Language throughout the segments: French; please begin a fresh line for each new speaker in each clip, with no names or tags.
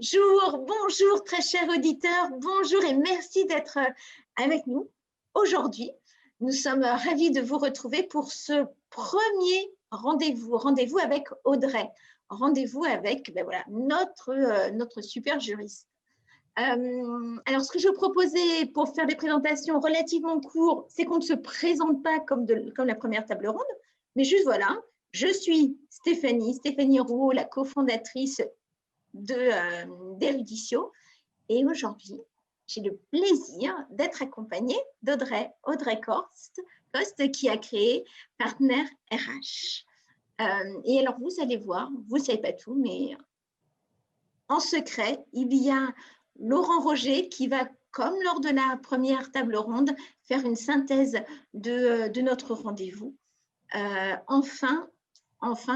Bonjour très chers auditeurs, bonjour et merci d'être avec nous. Aujourd'hui, nous sommes ravis de vous retrouver pour ce premier rendez-vous avec Audrey, rendez-vous avec notre super juriste. Alors, ce que je proposais pour faire des présentations relativement courtes, c'est qu'on ne se présente pas comme la première table ronde, mais juste voilà, je suis Stéphanie Rouault, la cofondatrice d'Eruditio. Et aujourd'hui, j'ai le plaisir d'être accompagnée Audrey Coste, qui a créé Partner RH. Et alors, vous allez voir, vous ne savez pas tout, mais en secret, il y a Laurent Roger qui va, comme lors de la première table ronde, faire une synthèse de notre rendez-vous en fin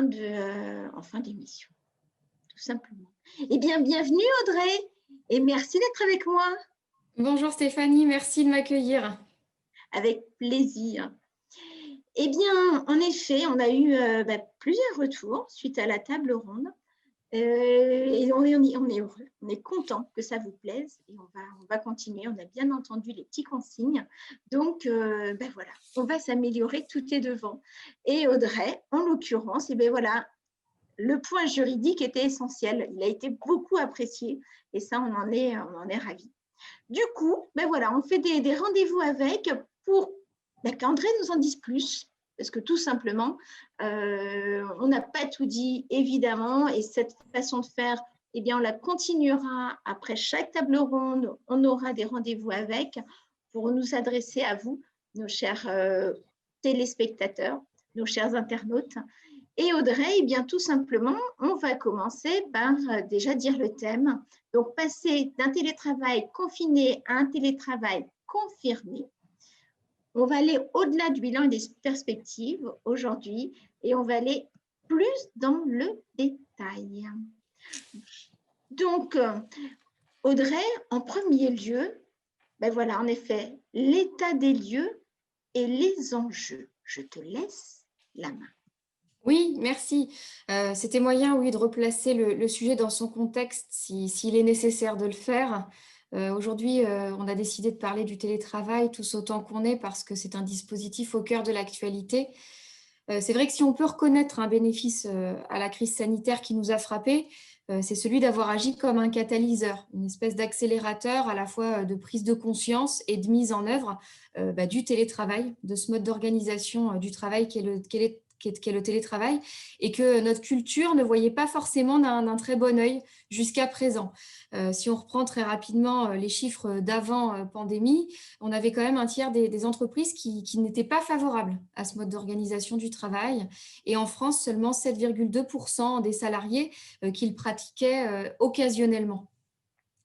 d'émission, tout simplement. Eh bien, bienvenue Audrey et merci d'être avec moi.
Bonjour Stéphanie, merci de m'accueillir.
Avec plaisir. Eh bien, en effet, on a eu plusieurs retours suite à la table ronde. Et on est heureux, on est content que ça vous plaise et on va continuer. On a bien entendu les petits consignes. Donc, voilà, on va s'améliorer, tout est devant. Et Audrey, en l'occurrence, le point juridique était essentiel. Il a été beaucoup apprécié et ça, on en est ravis. Du coup, on fait des rendez-vous avec pour qu'André nous en dise plus. Parce que tout simplement, on n'a pas tout dit, évidemment, et cette façon de faire, eh bien, on la continuera après chaque table ronde. On aura des rendez-vous avec pour nous adresser à vous, nos chers téléspectateurs, nos chers internautes. Et Audrey, eh bien, tout simplement, on va commencer par déjà dire le thème. Donc, passer d'un télétravail confiné à un télétravail confirmé. On va aller au-delà du bilan et des perspectives aujourd'hui et on va aller plus dans le détail. Donc, Audrey, en premier lieu, en effet, l'état des lieux et les enjeux. Je te laisse la main.
Oui, merci. C'était moyen, oui, de replacer le sujet dans son contexte s'il est nécessaire de le faire. Aujourd'hui, on a décidé de parler du télétravail tous autant qu'on est parce que c'est un dispositif au cœur de l'actualité. C'est vrai que si on peut reconnaître un bénéfice à la crise sanitaire qui nous a frappés, c'est celui d'avoir agi comme un catalyseur, une espèce d'accélérateur à la fois de prise de conscience et de mise en œuvre du télétravail, de ce mode d'organisation du travail qui est le télétravail, et que notre culture ne voyait pas forcément d'un très bon œil jusqu'à présent. Si on reprend très rapidement les chiffres d'avant pandémie, on avait quand même un tiers des entreprises qui n'étaient pas favorables à ce mode d'organisation du travail. Et en France, seulement 7,2% des salariés qui le pratiquaient occasionnellement.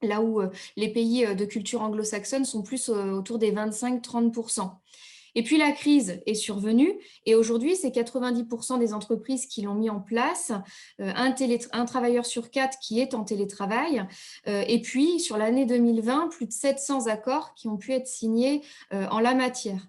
Là où les pays de culture anglo-saxonne sont plus autour des 25-30%. Et puis la crise est survenue et aujourd'hui, c'est 90% des entreprises qui l'ont mis en place, un travailleur sur 4 qui est en télétravail. Et puis, sur l'année 2020, plus de 700 accords qui ont pu être signés en la matière.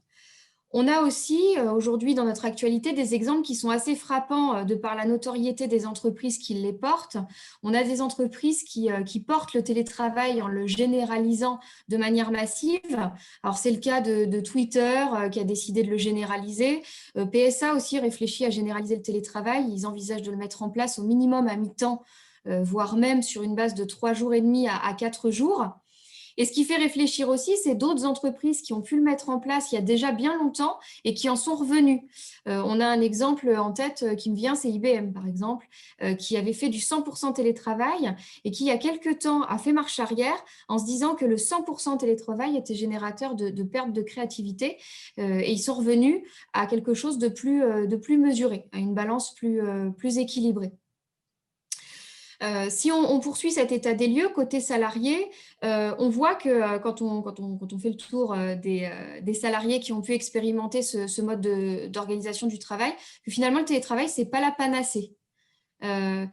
On a aussi aujourd'hui dans notre actualité des exemples qui sont assez frappants de par la notoriété des entreprises qui les portent. On a des entreprises qui portent le télétravail en le généralisant de manière massive. Alors c'est le cas de Twitter qui a décidé de le généraliser. PSA aussi réfléchit à généraliser le télétravail. Ils envisagent de le mettre en place au minimum à mi-temps, voire même sur une base de 3 jours et demi à 4 jours. Et ce qui fait réfléchir aussi, c'est d'autres entreprises qui ont pu le mettre en place il y a déjà bien longtemps et qui en sont revenues. On a un exemple en tête qui me vient, c'est IBM par exemple, qui avait fait du 100% télétravail et qui il y a quelques temps a fait marche arrière en se disant que le 100% télétravail était générateur de perte de créativité et ils sont revenus à quelque chose de plus mesuré, à une balance plus équilibrée. Si on poursuit cet état des lieux, côté salarié, on voit que quand on fait le tour des salariés qui ont pu expérimenter ce mode d'organisation du travail, que finalement le télétravail, ce n'est pas la panacée. C'est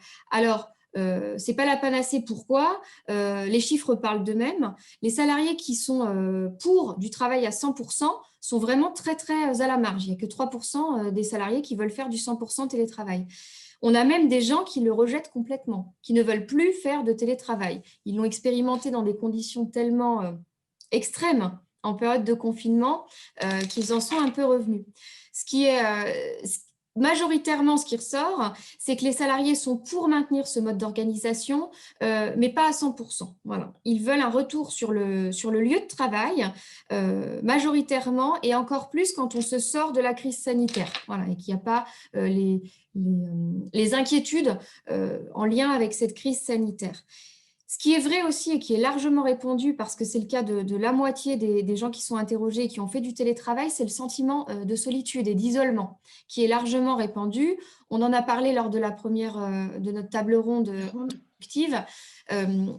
pas la panacée, pourquoi les chiffres parlent d'eux-mêmes. Les salariés qui sont pour du travail à 100% sont vraiment très, très à la marge. Il n'y a que 3% des salariés qui veulent faire du 100% télétravail. On a même des gens qui le rejettent complètement, qui ne veulent plus faire de télétravail. Ils l'ont expérimenté dans des conditions tellement extrêmes en période de confinement qu'ils en sont un peu revenus. Ce qui est majoritairement, ce qui ressort, c'est que les salariés sont pour maintenir ce mode d'organisation, mais pas à 100%. Voilà. Ils veulent un retour sur le lieu de travail, majoritairement, et encore plus quand on se sort de la crise sanitaire, voilà, et qu'il n'y a pas les inquiétudes en lien avec cette crise sanitaire. Ce qui est vrai aussi et qui est largement répandu, parce que c'est le cas de la moitié des gens qui sont interrogés et qui ont fait du télétravail, c'est le sentiment de solitude et d'isolement qui est largement répandu. On en a parlé lors de la première de notre table ronde active.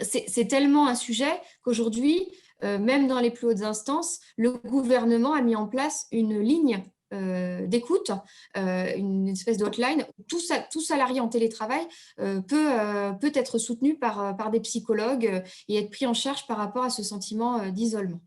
C'est tellement un sujet qu'aujourd'hui, même dans les plus hautes instances, le gouvernement a mis en place une ligne d'écoute, une espèce de hotline. Tout salarié en télétravail peut être soutenu par des psychologues et être pris en charge par rapport à ce sentiment d'isolement.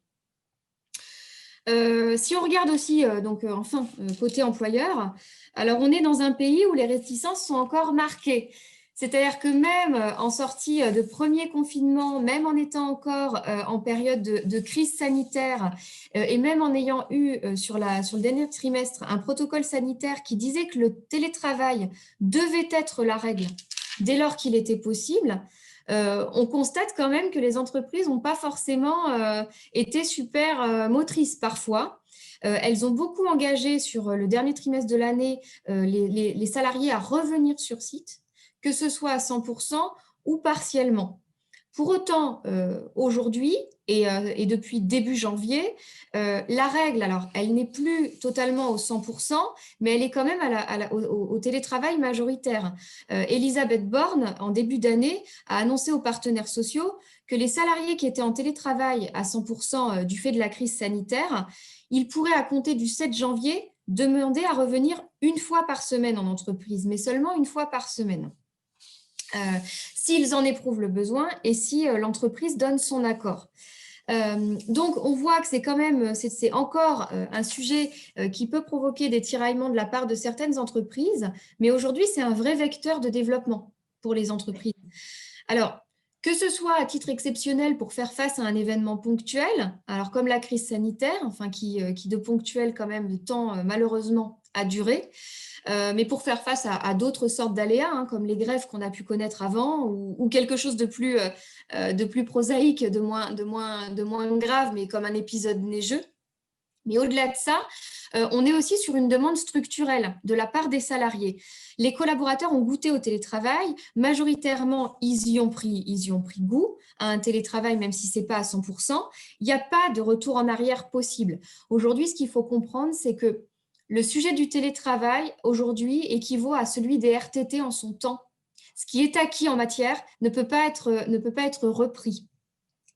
Si on regarde aussi, enfin, côté employeur, alors on est dans un pays où les réticences sont encore marquées. C'est-à-dire que même en sortie de premier confinement, même en étant encore en période de crise sanitaire et même en ayant eu sur le dernier trimestre un protocole sanitaire qui disait que le télétravail devait être la règle dès lors qu'il était possible, on constate quand même que les entreprises n'ont pas forcément été super motrices parfois. Elles ont beaucoup engagé sur le dernier trimestre de l'année les salariés à revenir sur site, que ce soit à 100% ou partiellement. Pour autant, aujourd'hui et depuis début janvier, la règle, alors, elle n'est plus totalement au 100%, mais elle est quand même au télétravail majoritaire. Elisabeth Borne, en début d'année, a annoncé aux partenaires sociaux que les salariés qui étaient en télétravail à 100% du fait de la crise sanitaire, ils pourraient, à compter du 7 janvier, demander à revenir une fois par semaine en entreprise, mais seulement une fois par semaine. S'ils en éprouvent le besoin et si l'entreprise donne son accord. Donc, on voit que c'est quand même, c'est encore un sujet qui peut provoquer des tiraillements de la part de certaines entreprises, mais aujourd'hui, c'est un vrai vecteur de développement pour les entreprises. Alors, que ce soit à titre exceptionnel pour faire face à un événement ponctuel, alors comme la crise sanitaire, enfin qui de ponctuel quand même tend malheureusement à durer, mais pour faire face à d'autres sortes d'aléas, comme les grèves qu'on a pu connaître avant, ou quelque chose de plus prosaïque, de moins grave, mais comme un épisode neigeux. Mais au-delà de ça, on est aussi sur une demande structurelle de la part des salariés. Les collaborateurs ont goûté au télétravail. Majoritairement, ils y ont pris goût à un télétravail, même si ce n'est pas à 100%. Il n'y a pas de retour en arrière possible. Aujourd'hui, ce qu'il faut comprendre, c'est que le sujet du télétravail, aujourd'hui, équivaut à celui des RTT en son temps. Ce qui est acquis en matière ne peut pas être repris.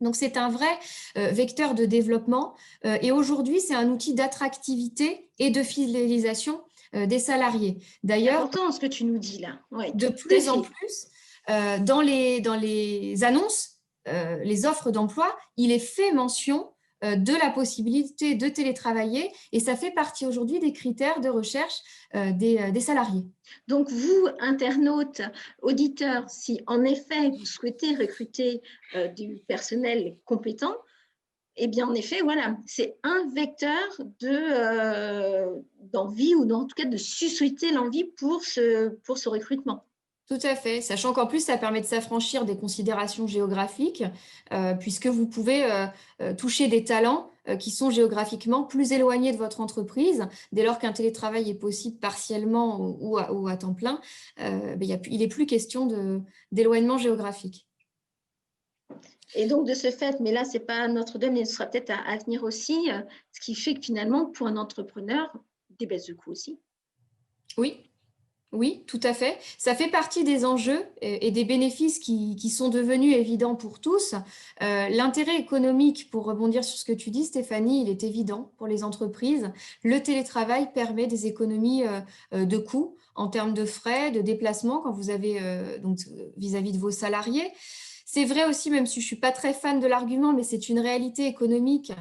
Donc, c'est un vrai vecteur de développement et aujourd'hui, c'est un outil d'attractivité et de fidélisation des salariés.
D'ailleurs, c'est important ce que tu nous dis là. Ouais,
de plus en plus, dans les annonces, les offres d'emploi, il est fait mention de la possibilité de télétravailler et ça fait partie aujourd'hui des critères de recherche des salariés.
Donc, vous, internautes, auditeurs, si en effet vous souhaitez recruter du personnel compétent, eh bien, en effet, voilà, c'est un vecteur d'envie ou en tout cas de susciter l'envie pour ce recrutement.
Tout à fait, sachant qu'en plus, ça permet de s'affranchir des considérations géographiques, puisque vous pouvez toucher des talents qui sont géographiquement plus éloignés de votre entreprise. Dès lors qu'un télétravail est possible partiellement ou à temps plein, il n'est plus question d'éloignement géographique.
Et donc, de ce fait, mais là, ce n'est pas notre domaine, mais ce sera peut-être à venir aussi, ce qui fait que finalement, pour un entrepreneur, des baisses de coûts aussi.
Oui, tout à fait. Ça fait partie des enjeux et des bénéfices qui sont devenus évidents pour tous. L'intérêt économique, pour rebondir sur ce que tu dis, Stéphanie, il est évident pour les entreprises. Le télétravail permet des économies de coûts en termes de frais, de déplacement, quand vous avez donc vis-à-vis de vos salariés. C'est vrai aussi, même si je ne suis pas très fan de l'argument, mais c'est une réalité économique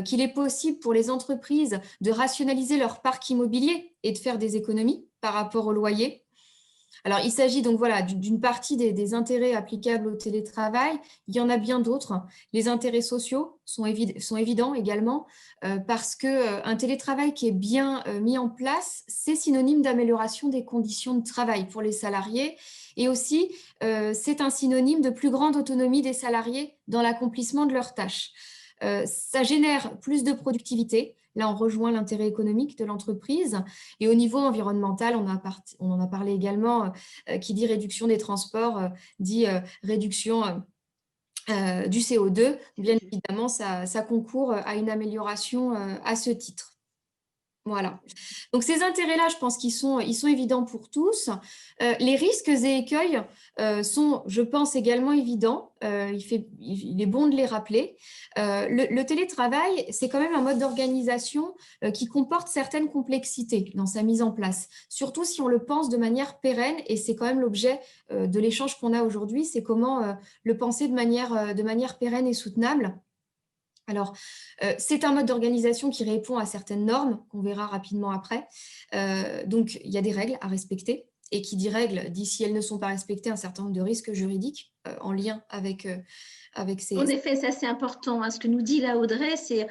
qu'il est possible pour les entreprises de rationaliser leur parc immobilier et de faire des économies par rapport au loyer. Alors, il s'agit donc voilà, d'une partie des intérêts applicables au télétravail. Il y en a bien d'autres. Les intérêts sociaux sont évidents également parce qu'un télétravail qui est bien mis en place, c'est synonyme d'amélioration des conditions de travail pour les salariés et aussi c'est un synonyme de plus grande autonomie des salariés dans l'accomplissement de leurs tâches. Ça génère plus de productivité. Là, on rejoint l'intérêt économique de l'entreprise. Et au niveau environnemental, on en a parlé également, qui dit réduction des transports, dit réduction du CO2. Bien évidemment, ça concourt à une amélioration à ce titre. Voilà. Donc, ces intérêts-là, je pense qu'ils sont évidents pour tous. Les risques et écueils sont, je pense, également évidents. Il est bon de les rappeler. Le télétravail, c'est quand même un mode d'organisation qui comporte certaines complexités dans sa mise en place, surtout si on le pense de manière pérenne, et c'est quand même l'objet de l'échange qu'on a aujourd'hui, c'est comment le penser de manière pérenne et soutenable. Alors, c'est un mode d'organisation qui répond à certaines normes qu'on verra rapidement après. Donc, il y a des règles à respecter et qui dit règles, dit si elles ne sont pas respectées, un certain nombre de risques juridiques en lien avec ces…
En effet, ça c'est important. Ce que nous dit là Audrey, c'est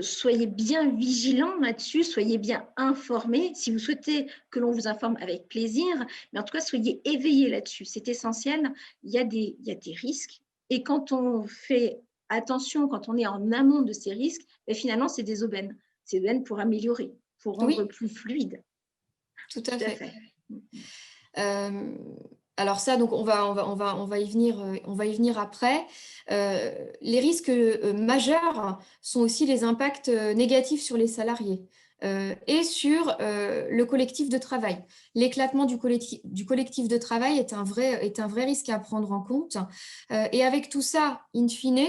soyez bien vigilants là-dessus, soyez bien informés. Si vous souhaitez que l'on vous informe avec plaisir, mais en tout cas, soyez éveillés là-dessus. C'est essentiel. Il y a des risques. Et quand on fait attention, quand on est en amont de ces risques, ben finalement, c'est des aubaines. C'est des aubaines pour améliorer, pour rendre plus fluide.
Tout à fait. Alors ça, donc on va y venir après. Les risques majeurs sont aussi les impacts négatifs sur les salariés et sur le collectif de travail. L'éclatement du collectif de travail est un vrai risque à prendre en compte. Et avec tout ça, in fine,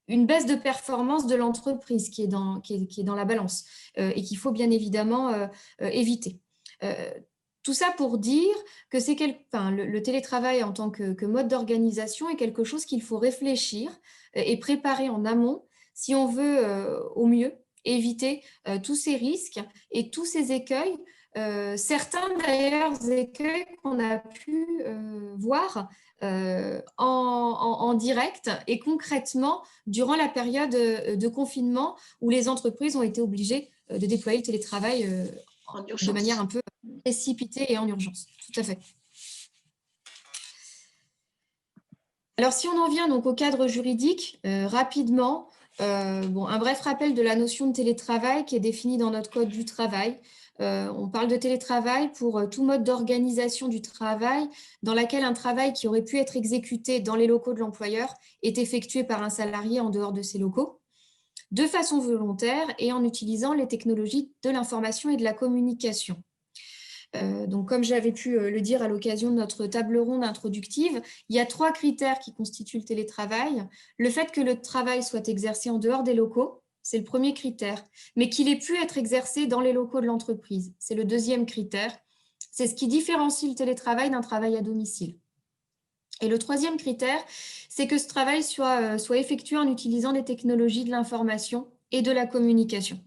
une baisse de performance de l'entreprise qui est dans la balance et qu'il faut bien évidemment éviter. Tout ça pour dire que le télétravail en tant que mode d'organisation est quelque chose qu'il faut réfléchir et préparer en amont si on veut au mieux éviter tous ces risques et tous ces écueils. Certains d'ailleurs écueils qu'on a pu voir en direct et concrètement durant la période de confinement où les entreprises ont été obligées de déployer le télétravail de manière un peu précipitée et en urgence. Tout à fait. Alors, si on en vient donc au cadre juridique, rapidement, un bref rappel de la notion de télétravail qui est définie dans notre Code du travail. On parle de télétravail pour tout mode d'organisation du travail dans laquelle un travail qui aurait pu être exécuté dans les locaux de l'employeur est effectué par un salarié en dehors de ses locaux, de façon volontaire et en utilisant les technologies de l'information et de la communication. Donc, comme j'avais pu le dire à l'occasion de notre table ronde introductive, il y a 3 critères qui constituent le télétravail. Le fait que le travail soit exercé en dehors des locaux, c'est le premier critère, mais qu'il ait pu être exercé dans les locaux de l'entreprise, c'est le deuxième critère. C'est ce qui différencie le télétravail d'un travail à domicile. Et le troisième critère, c'est que ce travail soit effectué en utilisant des technologies de l'information et de la communication.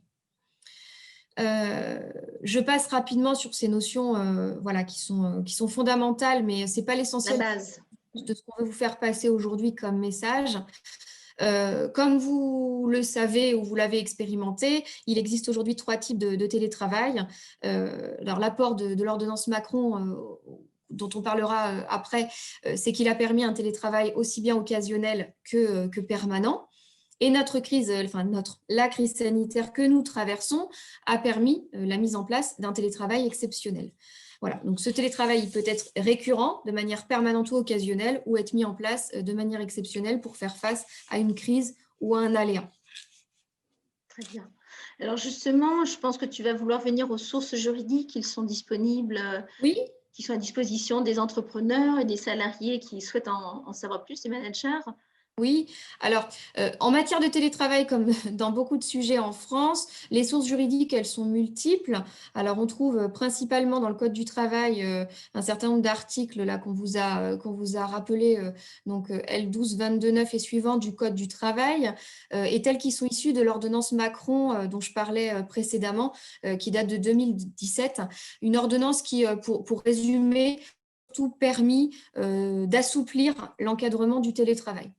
Je passe rapidement sur ces notions qui sont fondamentales, mais ce n'est pas l'essentiel de ce qu'on veut vous faire passer aujourd'hui comme message. Comme vous le savez ou vous l'avez expérimenté, il existe aujourd'hui 3 types de télétravail. Alors, l'apport de l'ordonnance Macron, dont on parlera après, c'est qu'il a permis un télétravail aussi bien occasionnel que permanent. Et la crise sanitaire que nous traversons a permis la mise en place d'un télétravail exceptionnel. Voilà, donc ce télétravail il peut être récurrent de manière permanente ou occasionnelle ou être mis en place de manière exceptionnelle pour faire face à une crise ou à un aléa.
Très bien. Alors justement, je pense que tu vas vouloir venir aux sources juridiques qui sont disponibles, qui sont à disposition des entrepreneurs et des salariés qui souhaitent en savoir plus, des managers.
Oui, alors en matière de télétravail, comme dans beaucoup de sujets en France, les sources juridiques, elles sont multiples. Alors on trouve principalement dans le Code du travail un certain nombre d'articles là qu'on vous a rappelés, donc L12-22-9 et suivants du Code du travail, et tels qu'ils sont issus de l'ordonnance Macron dont je parlais précédemment, qui date de 2017, une ordonnance qui, pour résumer, surtout permis d'assouplir l'encadrement du télétravail.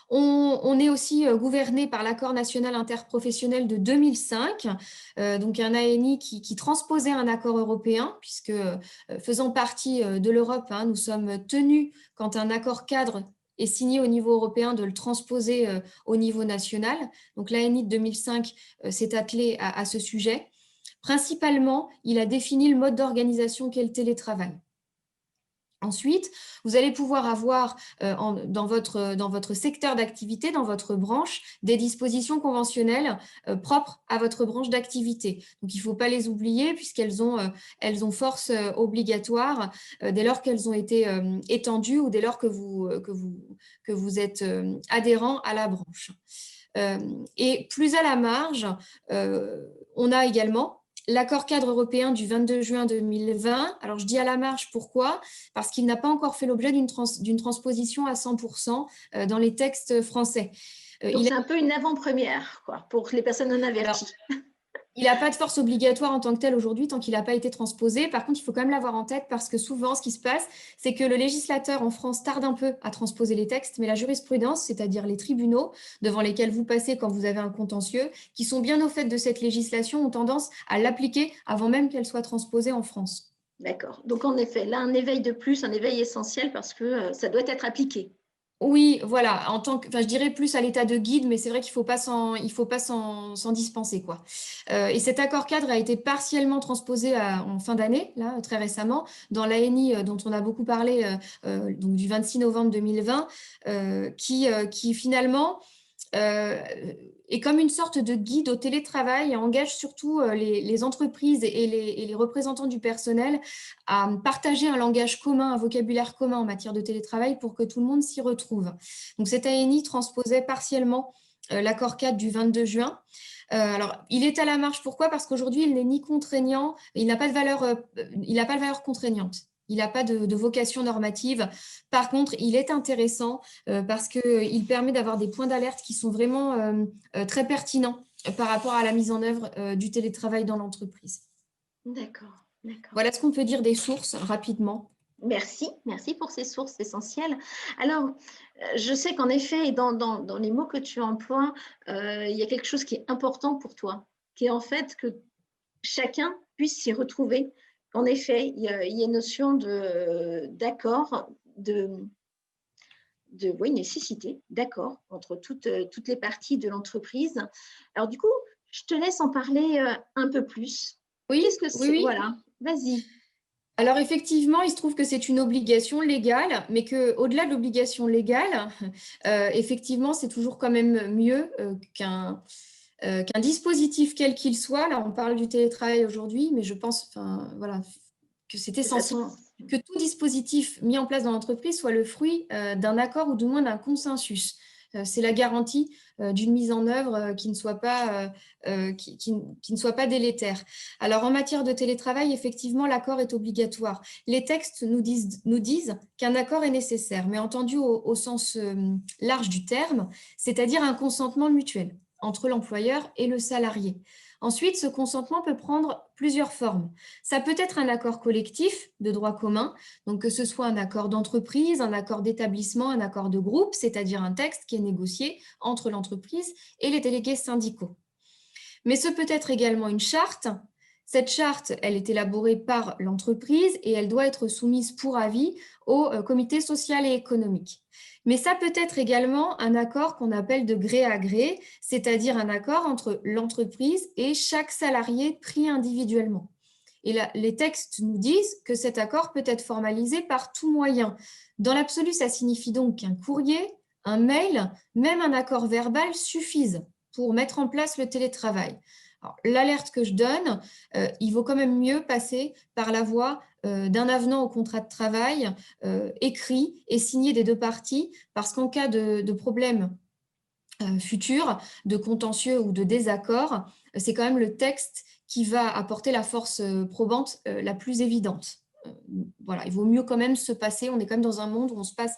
On est aussi gouverné par l'accord national interprofessionnel de 2005, donc un ANI qui transposait un accord européen, puisque faisant partie de l'Europe, nous sommes tenus, quand un accord cadre est signé au niveau européen, de le transposer au niveau national. Donc l'ANI de 2005 s'est attelé à ce sujet. Principalement, il a défini le mode d'organisation qu'est le télétravail. Ensuite, vous allez pouvoir avoir dans votre secteur d'activité, dans votre branche, des dispositions conventionnelles propres à votre branche d'activité. Donc, il ne faut pas les oublier puisqu'elles ont force obligatoire dès lors qu'elles ont été étendues ou dès lors que vous êtes adhérent à la branche. Et plus à la marge, on a également l'accord cadre européen du 22 juin 2020, alors je dis à la marge, pourquoi? Parce qu'il n'a pas encore fait l'objet d'une transposition à 100% dans les textes français.
Donc c'est un peu une avant-première pour les personnes non averties.
Alors, il n'a pas de force obligatoire en tant que tel aujourd'hui, tant qu'il n'a pas été transposé. Par contre, il faut quand même l'avoir en tête parce que souvent, ce qui se passe, c'est que le législateur en France tarde un peu à transposer les textes, mais la jurisprudence, c'est-à-dire les tribunaux devant lesquels vous passez quand vous avez un contentieux, qui sont bien au fait de cette législation, ont tendance à l'appliquer avant même qu'elle soit transposée en France.
D'accord. Donc, en effet, là, un éveil de plus, un éveil essentiel parce que ça doit être appliqué.
Oui, voilà, je dirais plus à l'état de guide, mais c'est vrai qu'il ne faut pas s'en dispenser, quoi. Et cet accord cadre a été partiellement transposé en fin d'année, là, très récemment, dans l'ANI dont on a beaucoup parlé, donc du 26 novembre 2020, qui finalement est comme une sorte de guide au télétravail et engage surtout les entreprises et les représentants du personnel à partager un langage commun, un vocabulaire commun en matière de télétravail pour que tout le monde s'y retrouve. Donc cet ANI transposait partiellement l'accord cadre du 22 juin. Alors, il est à la marge, pourquoi? Parce qu'aujourd'hui, il n'est ni contraignant, il n'a pas de valeur contraignante. Il n'a pas de vocation normative. Par contre, il est intéressant parce qu'il permet d'avoir des points d'alerte qui sont vraiment très pertinents par rapport à la mise en œuvre du télétravail dans l'entreprise.
D'accord, d'accord.
Voilà ce qu'on peut dire des sources rapidement.
Merci pour ces sources essentielles. Alors, je sais qu'en effet, dans les mots que tu emploies, il y a quelque chose qui est important pour toi, qui est en fait que chacun puisse s'y retrouver. En effet, il y a une notion d'accord, nécessité d'accord entre toutes les parties de l'entreprise. Alors du coup, je te laisse en parler un peu plus.
Oui,
qu'est-ce que c'est?
oui.
Voilà, vas-y.
Alors effectivement, il se trouve que c'est une obligation légale, mais qu'au-delà de l'obligation légale, effectivement, c'est toujours quand même mieux qu'un dispositif quel qu'il soit. Là, on parle du télétravail aujourd'hui, mais je pense que c'est essentiel que tout dispositif mis en place dans l'entreprise soit le fruit d'un accord ou du moins d'un consensus. C'est la garantie d'une mise en œuvre qui ne soit pas délétère. Alors, en matière de télétravail, effectivement, l'accord est obligatoire. Les textes nous disent qu'un accord est nécessaire, mais entendu au sens large du terme, c'est-à-dire un consentement mutuel entre l'employeur et le salarié. Ensuite, ce consentement peut prendre plusieurs formes. Ça peut être un accord collectif de droit commun, donc que ce soit un accord d'entreprise, un accord d'établissement, un accord de groupe, c'est-à-dire un texte qui est négocié entre l'entreprise et les délégués syndicaux. Mais ce peut être également une charte. Cette charte, elle est élaborée par l'entreprise et elle doit être soumise pour avis au comité social et économique. Mais ça peut être également un accord qu'on appelle de gré à gré, c'est-à-dire un accord entre l'entreprise et chaque salarié pris individuellement. Et là, les textes nous disent que cet accord peut être formalisé par tout moyen. Dans l'absolu, ça signifie donc qu'un courrier, un mail, même un accord verbal suffisent pour mettre en place le télétravail. L'alerte que je donne, il vaut quand même mieux passer par la voie d'un avenant au contrat de travail écrit et signé des deux parties, parce qu'en cas de problème futur, de contentieux ou de désaccord, c'est quand même le texte qui va apporter la force probante la plus évidente. Voilà, il vaut mieux quand même se passer, on est quand même dans un monde où on se passe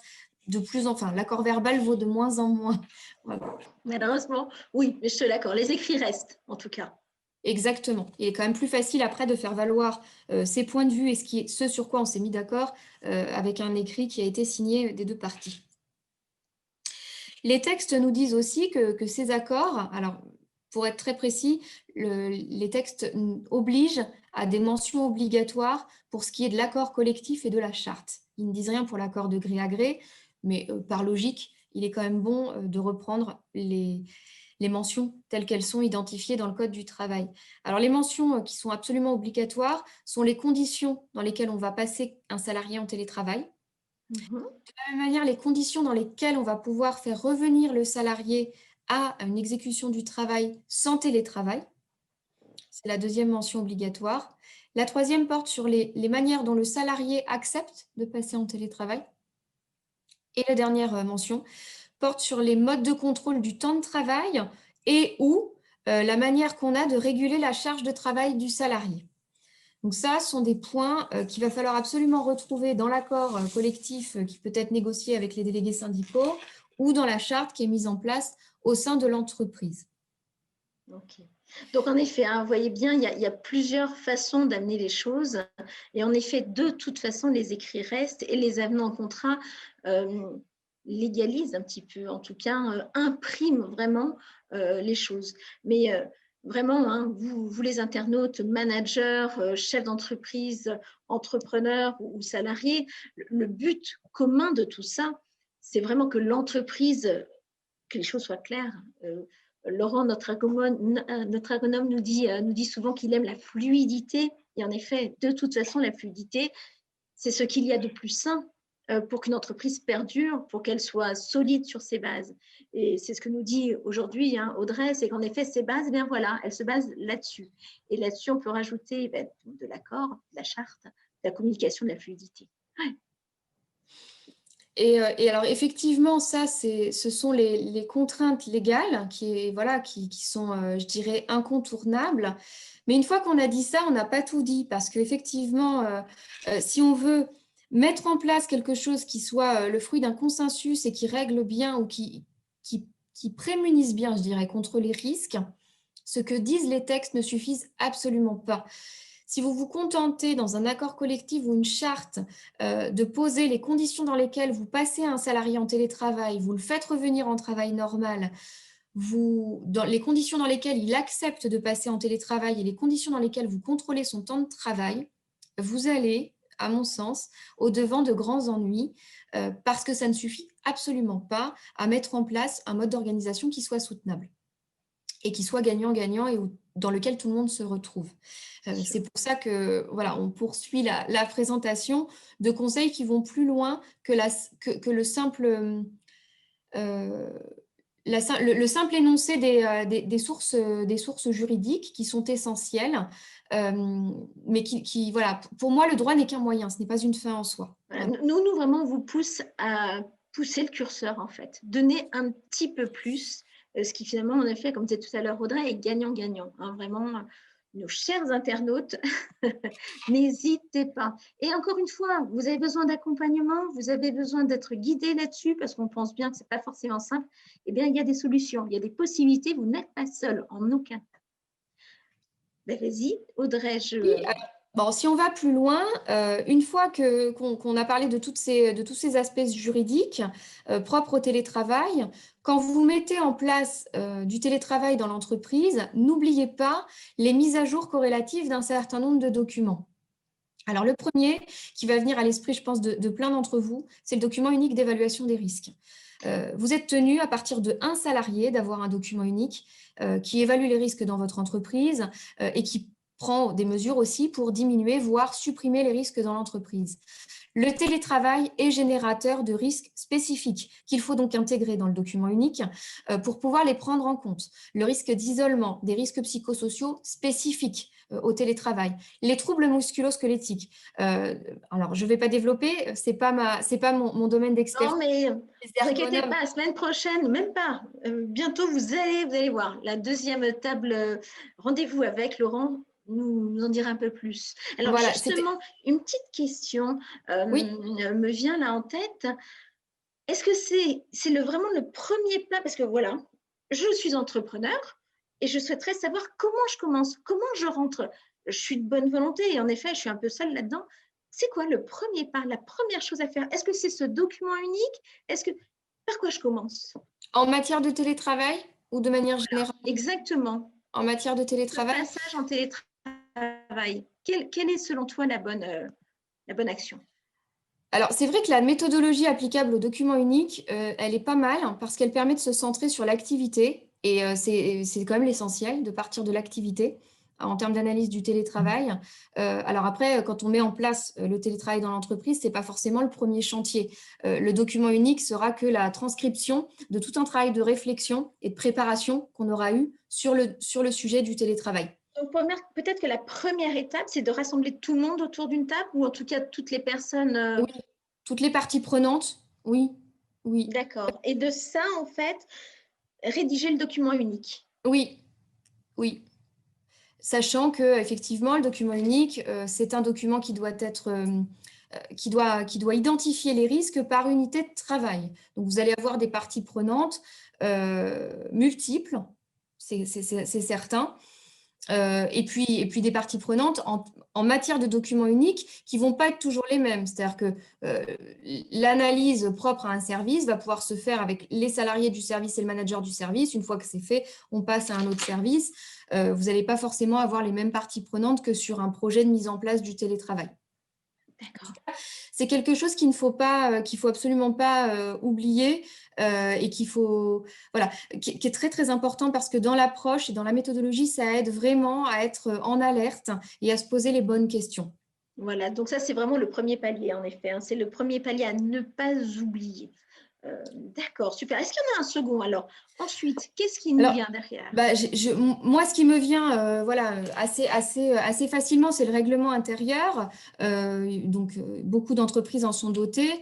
l'accord verbal vaut de moins en moins. Voilà.
Malheureusement, oui, mais je te l'accorde, les écrits restent, en tout cas.
Exactement. Il est quand même plus facile après de faire valoir ses points de vue et ce sur quoi on s'est mis d'accord avec un écrit qui a été signé des deux parties. Les textes nous disent aussi que ces accords, alors pour être très précis, les textes obligent à des mentions obligatoires pour ce qui est de l'accord collectif et de la charte. Ils ne disent rien pour l'accord de gré à gré, mais par logique, il est quand même bon de reprendre les mentions telles qu'elles sont identifiées dans le Code du travail. Alors les mentions qui sont absolument obligatoires sont les conditions dans lesquelles on va passer un salarié en télétravail.
Mhm.
De la même manière, les conditions dans lesquelles on va pouvoir faire revenir le salarié à une exécution du travail sans télétravail. C'est la deuxième mention obligatoire. La troisième porte sur les manières dont le salarié accepte de passer en télétravail. Et la dernière mention porte sur les modes de contrôle du temps de travail et ou la manière qu'on a de réguler la charge de travail du salarié. Donc ça, ce sont des points qu'il va falloir absolument retrouver dans l'accord collectif qui peut être négocié avec les délégués syndicaux ou dans la charte qui est mise en place au sein de l'entreprise.
Ok. Donc, en effet, hein, vous voyez bien, il y a plusieurs façons d'amener les choses. Et en effet, de toute façon, les écrits restent et les avenants en contrat légalisent un petit peu, en tout cas, impriment vraiment les choses. Mais vraiment, hein, vous les internautes, managers, chefs d'entreprise, entrepreneurs ou salariés, le but commun de tout ça, c'est vraiment que l'entreprise, que les choses soient claires. Laurent, notre ergonome nous dit souvent qu'il aime la fluidité. Et en effet, de toute façon, la fluidité, c'est ce qu'il y a de plus sain pour qu'une entreprise perdure, pour qu'elle soit solide sur ses bases. Et c'est ce que nous dit aujourd'hui hein, Audrey, c'est qu'en effet, ces bases, eh bien voilà, elles se basent là-dessus. Et là-dessus, on peut rajouter de l'accord, de la charte, de la communication, de la fluidité. Ouais.
Et alors, effectivement, ça, ce sont les contraintes légales qui sont, je dirais, incontournables. Mais une fois qu'on a dit ça, on n'a pas tout dit parce qu'effectivement, si on veut mettre en place quelque chose qui soit le fruit d'un consensus et qui règle bien ou qui prémunisse bien, je dirais, contre les risques, ce que disent les textes ne suffisent absolument pas. Si vous vous contentez dans un accord collectif ou une charte de poser les conditions dans lesquelles vous passez un salarié en télétravail, vous le faites revenir en travail normal, dans les conditions dans lesquelles il accepte de passer en télétravail et les conditions dans lesquelles vous contrôlez son temps de travail, vous allez, à mon sens, au-devant de grands ennuis parce que ça ne suffit absolument pas à mettre en place un mode d'organisation qui soit soutenable et qui soit gagnant-gagnant et dans lequel tout le monde se retrouve. C'est pour ça que voilà, on poursuit la présentation de conseils qui vont plus loin que le simple le simple énoncé des sources juridiques qui sont essentielles, mais voilà, pour moi, le droit n'est qu'un moyen, ce n'est pas une fin en soi.
Voilà. Nous, vraiment, on vous pousse à pousser le curseur, en fait. Donner un petit peu plus, ce qui finalement, en effet, comme disait tout à l'heure Audrey, est gagnant-gagnant. Hein, vraiment, nos chers internautes, n'hésitez pas. Et encore une fois, vous avez besoin d'accompagnement, vous avez besoin d'être guidé là-dessus, parce qu'on pense bien que ce n'est pas forcément simple. Eh bien, il y a des solutions, il y a des possibilités, vous n'êtes pas seul, en aucun cas. Ben, vas-y, Audrey,
Bon, si on va plus loin, une fois qu'on a parlé de tous ces aspects juridiques propres au télétravail, quand vous mettez en place du télétravail dans l'entreprise, n'oubliez pas les mises à jour corrélatives d'un certain nombre de documents. Alors, le premier qui va venir à l'esprit, je pense, de plein d'entre vous, c'est le document unique d'évaluation des risques. Vous êtes tenu, à partir de 1 salarié, d'avoir un document unique qui évalue les risques dans votre entreprise et qui prend des mesures aussi pour diminuer, voire supprimer les risques dans l'entreprise. Le télétravail est générateur de risques spécifiques qu'il faut donc intégrer dans le document unique pour pouvoir les prendre en compte. Le risque d'isolement, des risques psychosociaux spécifiques au télétravail, les troubles musculo-squelettiques. Alors, je ne vais pas développer, ce n'est pas mon domaine d'expertise.
Non, mais ne vous inquiétez pas, la semaine prochaine, même pas, bientôt vous allez voir la deuxième table rendez-vous avec Laurent nous en dira un peu plus. Alors voilà, justement, une petite question me vient là en tête. Est-ce que c'est vraiment le premier pas, parce que voilà, je suis entrepreneur et je souhaiterais savoir comment je commence, comment je rentre. Je suis de bonne volonté et en effet, je suis un peu seule là-dedans. C'est quoi le premier pas, la première chose à faire? Est-ce que c'est ce document unique? Par quoi je commence?
En matière de télétravail ou de manière générale?
Exactement.
En matière de
Ce
télétravail?
passage en télétravail, quelle est selon toi la bonne action?
Alors, c'est vrai que la méthodologie applicable au document unique, elle est pas mal parce qu'elle permet de se centrer sur l'activité et c'est quand même l'essentiel de partir de l'activité en termes d'analyse du télétravail. Alors après, quand on met en place le télétravail dans l'entreprise, c'est pas forcément le premier chantier. Le document unique sera que la transcription de tout un travail de réflexion et de préparation qu'on aura eu sur le sujet du télétravail.
Donc, peut-être que la première étape, c'est de rassembler tout le monde autour d'une table ou en tout cas toutes les personnes.
Oui, toutes les parties prenantes, oui, oui.
D'accord. Et de ça, en fait, rédiger le document unique.
Oui, oui. Sachant que effectivement, le document unique, c'est un document qui doit être, qui doit identifier les risques par unité de travail. Donc, vous allez avoir des parties prenantes multiples, c'est certain. Et puis des parties prenantes en matière de documents uniques qui ne vont pas être toujours les mêmes. C'est-à-dire que l'analyse propre à un service va pouvoir se faire avec les salariés du service et le manager du service. Une fois que c'est fait, on passe à un autre service. Vous n'allez pas forcément avoir les mêmes parties prenantes que sur un projet de mise en place du télétravail.
D'accord.
C'est quelque chose qu'il faut absolument pas oublier et voilà, qui est très très important parce que dans l'approche et dans la méthodologie, ça aide vraiment à être en alerte et à se poser les bonnes questions.
Voilà, donc ça, c'est vraiment le premier palier, en effet. C'est le premier palier à ne pas oublier. D'accord, super. Est-ce qu'il y en a un second alors? Ensuite, qu'est-ce qui nous
Alors,
vient derrière?
moi, ce qui me vient voilà, assez facilement, c'est le règlement intérieur. Donc, beaucoup d'entreprises en sont dotées.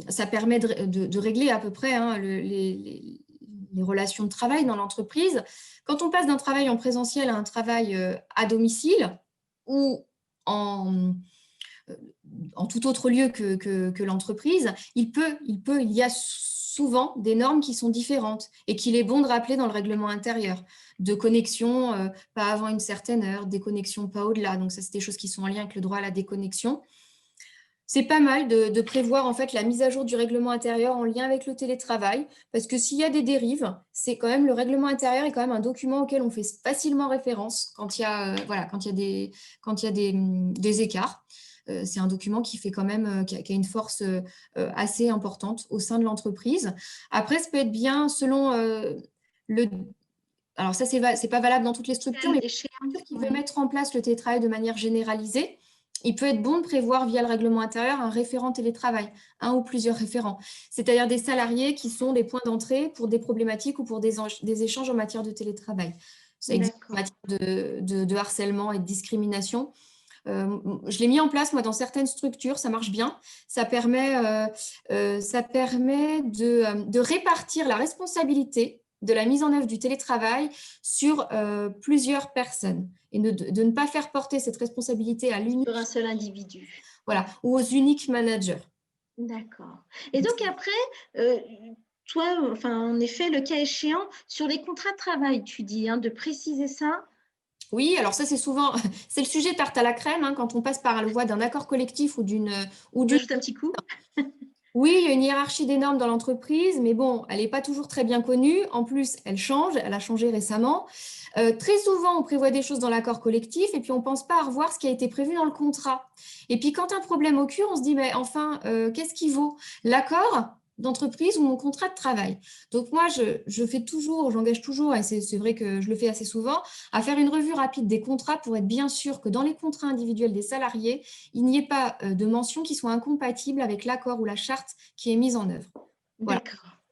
Ça permet de régler à peu près hein, les relations de travail dans l'entreprise. Quand on passe d'un travail en présentiel à un travail à domicile ou en tout autre lieu que l'entreprise, il y a souvent des normes qui sont différentes et qu'il est bon de rappeler dans le règlement intérieur. De connexion, pas avant une certaine heure, déconnexion pas au-delà. Donc ça, c'est des choses qui sont en lien avec le droit à la déconnexion. C'est pas mal de prévoir en fait la mise à jour du règlement intérieur en lien avec le télétravail, parce que s'il y a des dérives, c'est quand même le règlement intérieur est quand même un document auquel on fait facilement référence quand il y a, des écarts. C'est un document qui fait quand même qui a une force assez importante au sein de l'entreprise. Après, ça peut être bien selon le. Alors ça, c'est pas valable dans toutes les structures, mais pour une structure qui veut mettre en place le télétravail de manière généralisée, il peut être bon de prévoir via le règlement intérieur un référent télétravail, un ou plusieurs référents, c'est-à-dire des salariés qui sont des points d'entrée pour des problématiques ou pour des échanges en matière de télétravail. Ça existe en matière de harcèlement et de discrimination. Je l'ai mis en place, moi, dans certaines structures, ça marche bien. Ça permet de répartir la responsabilité de la mise en œuvre du télétravail sur plusieurs personnes et de ne pas faire porter cette responsabilité à l'unique.
Sur un seul individu.
Voilà, ou aux uniques managers.
D'accord. Et donc après, toi, enfin, en effet, le cas échéant, sur les contrats de travail, tu dis, hein, de préciser ça.
Oui, alors ça, c'est souvent, c'est le sujet tarte à la crème, hein, quand on passe par la voie d'un accord collectif ou d'une.
Juste un petit coup.
Oui, il y a une hiérarchie des normes dans l'entreprise, mais bon, elle n'est pas toujours très bien connue. En plus, elle change, elle a changé récemment. Très souvent, on prévoit des choses dans l'accord collectif et puis on ne pense pas à revoir ce qui a été prévu dans le contrat. Et puis quand un problème occure, on se dit, mais enfin, qu'est-ce qui vaut? L'accord d'entreprise ou mon contrat de travail? Donc moi, j'engage toujours, et c'est vrai que je le fais assez souvent, à faire une revue rapide des contrats pour être bien sûr que dans les contrats individuels des salariés, il n'y ait pas de mention qui soit incompatible avec l'accord ou la charte qui est mise en œuvre. Voilà.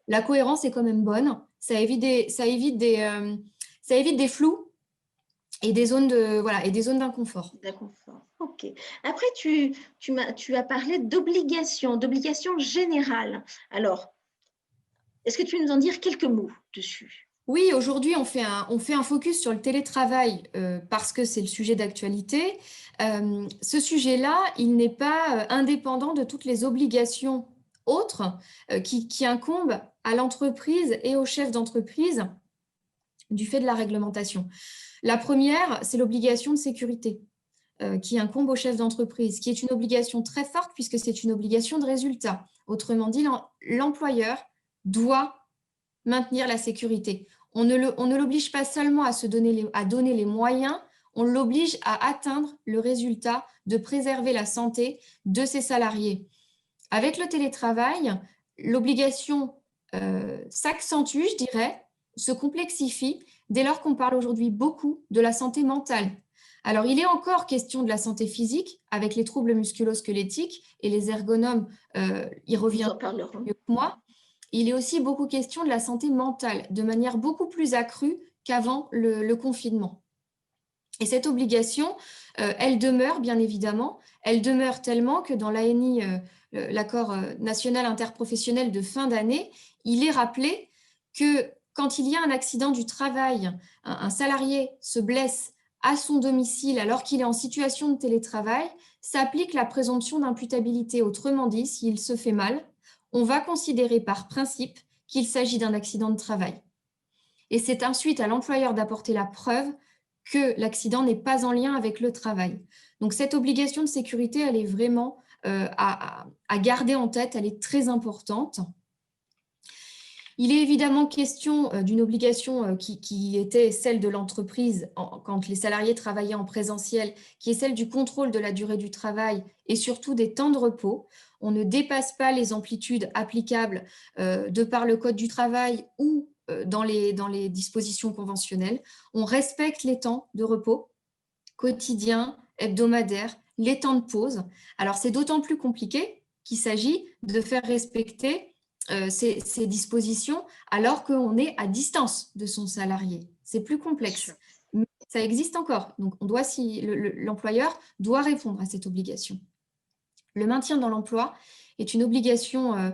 La cohérence est quand même bonne. Ça évite des flous et des zones d'inconfort.
D'inconfort. Ok. Après, tu as parlé d'obligation générale. Alors, est-ce que tu peux nous en dire quelques mots dessus?
Oui, aujourd'hui, on fait un focus sur le télétravail parce que c'est le sujet d'actualité. Ce sujet-là, il n'est pas indépendant de toutes les obligations autres qui incombent à l'entreprise et au chef d'entreprise du fait de la réglementation. La première, c'est l'obligation de sécurité qui incombe au chef d'entreprise, qui est une obligation très forte puisque c'est une obligation de résultat. Autrement dit, l'employeur doit maintenir la sécurité. On ne l'oblige pas seulement à donner les moyens, on l'oblige à atteindre le résultat de préserver la santé de ses salariés. Avec le télétravail, l'obligation s'accentue, je dirais, se complexifie dès lors qu'on parle aujourd'hui beaucoup de la santé mentale. Alors, il est encore question de la santé physique avec les troubles musculo-squelettiques et les ergonomes y reviennent mieux que moi. Il est aussi beaucoup question de la santé mentale de manière beaucoup plus accrue qu'avant le confinement. Et cette obligation, elle demeure bien évidemment, elle demeure tellement que dans l'ANI, l'accord national interprofessionnel de fin d'année, il est rappelé que quand il y a un accident du travail, un salarié se blesse à son domicile alors qu'il est en situation de télétravail, s'applique la présomption d'imputabilité. Autrement dit, s'il se fait mal, on va considérer par principe qu'il s'agit d'un accident de travail. Et c'est ensuite à l'employeur d'apporter la preuve que l'accident n'est pas en lien avec le travail. Donc cette obligation de sécurité, elle est vraiment à garder en tête, elle est très importante. Il est évidemment question d'une obligation qui était celle de l'entreprise quand les salariés travaillaient en présentiel, qui est celle du contrôle de la durée du travail et surtout des temps de repos. On ne dépasse pas les amplitudes applicables de par le Code du travail ou dans les dispositions conventionnelles. On respecte les temps de repos quotidiens, hebdomadaires, les temps de pause. Alors, c'est d'autant plus compliqué qu'il s'agit de faire respecter ces dispositions alors qu'on est à distance de son salarié. C'est plus complexe. Mais ça existe encore. Donc, l'employeur doit répondre à cette obligation. Le maintien dans l'emploi est une obligation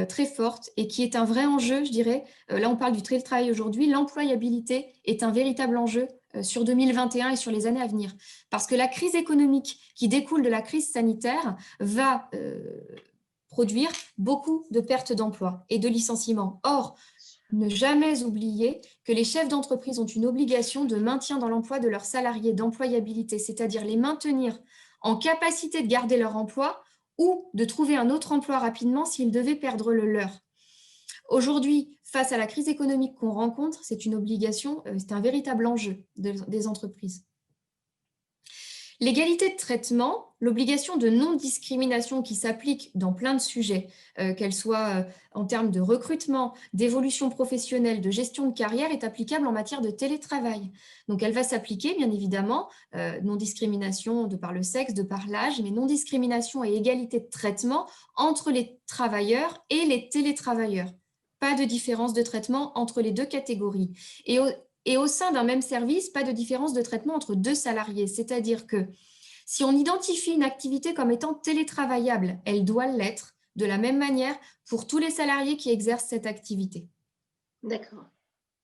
très forte et qui est un vrai enjeu, je dirais. Là, on parle du télétravail aujourd'hui. L'employabilité est un véritable enjeu sur 2021 et sur les années à venir. Parce que la crise économique qui découle de la crise sanitaire va produire beaucoup de pertes d'emplois et de licenciements. Or, ne jamais oublier que les chefs d'entreprise ont une obligation de maintien dans l'emploi de leurs salariés, d'employabilité, c'est-à-dire les maintenir en capacité de garder leur emploi ou de trouver un autre emploi rapidement s'ils devaient perdre le leur. Aujourd'hui, face à la crise économique qu'on rencontre, c'est une obligation, c'est un véritable enjeu des entreprises. L'égalité de traitement, l'obligation de non-discrimination qui s'applique dans plein de sujets, qu'elle soit en termes de recrutement, d'évolution professionnelle, de gestion de carrière, est applicable en matière de télétravail. Donc, elle va s'appliquer, bien évidemment, non-discrimination de par le sexe, de par l'âge, mais non-discrimination et égalité de traitement entre les travailleurs et les télétravailleurs. Pas de différence de traitement entre les deux catégories. Et au sein d'un même service, pas de différence de traitement entre deux salariés. C'est-à-dire que si on identifie une activité comme étant télétravaillable, elle doit l'être de la même manière pour tous les salariés qui exercent cette activité.
D'accord.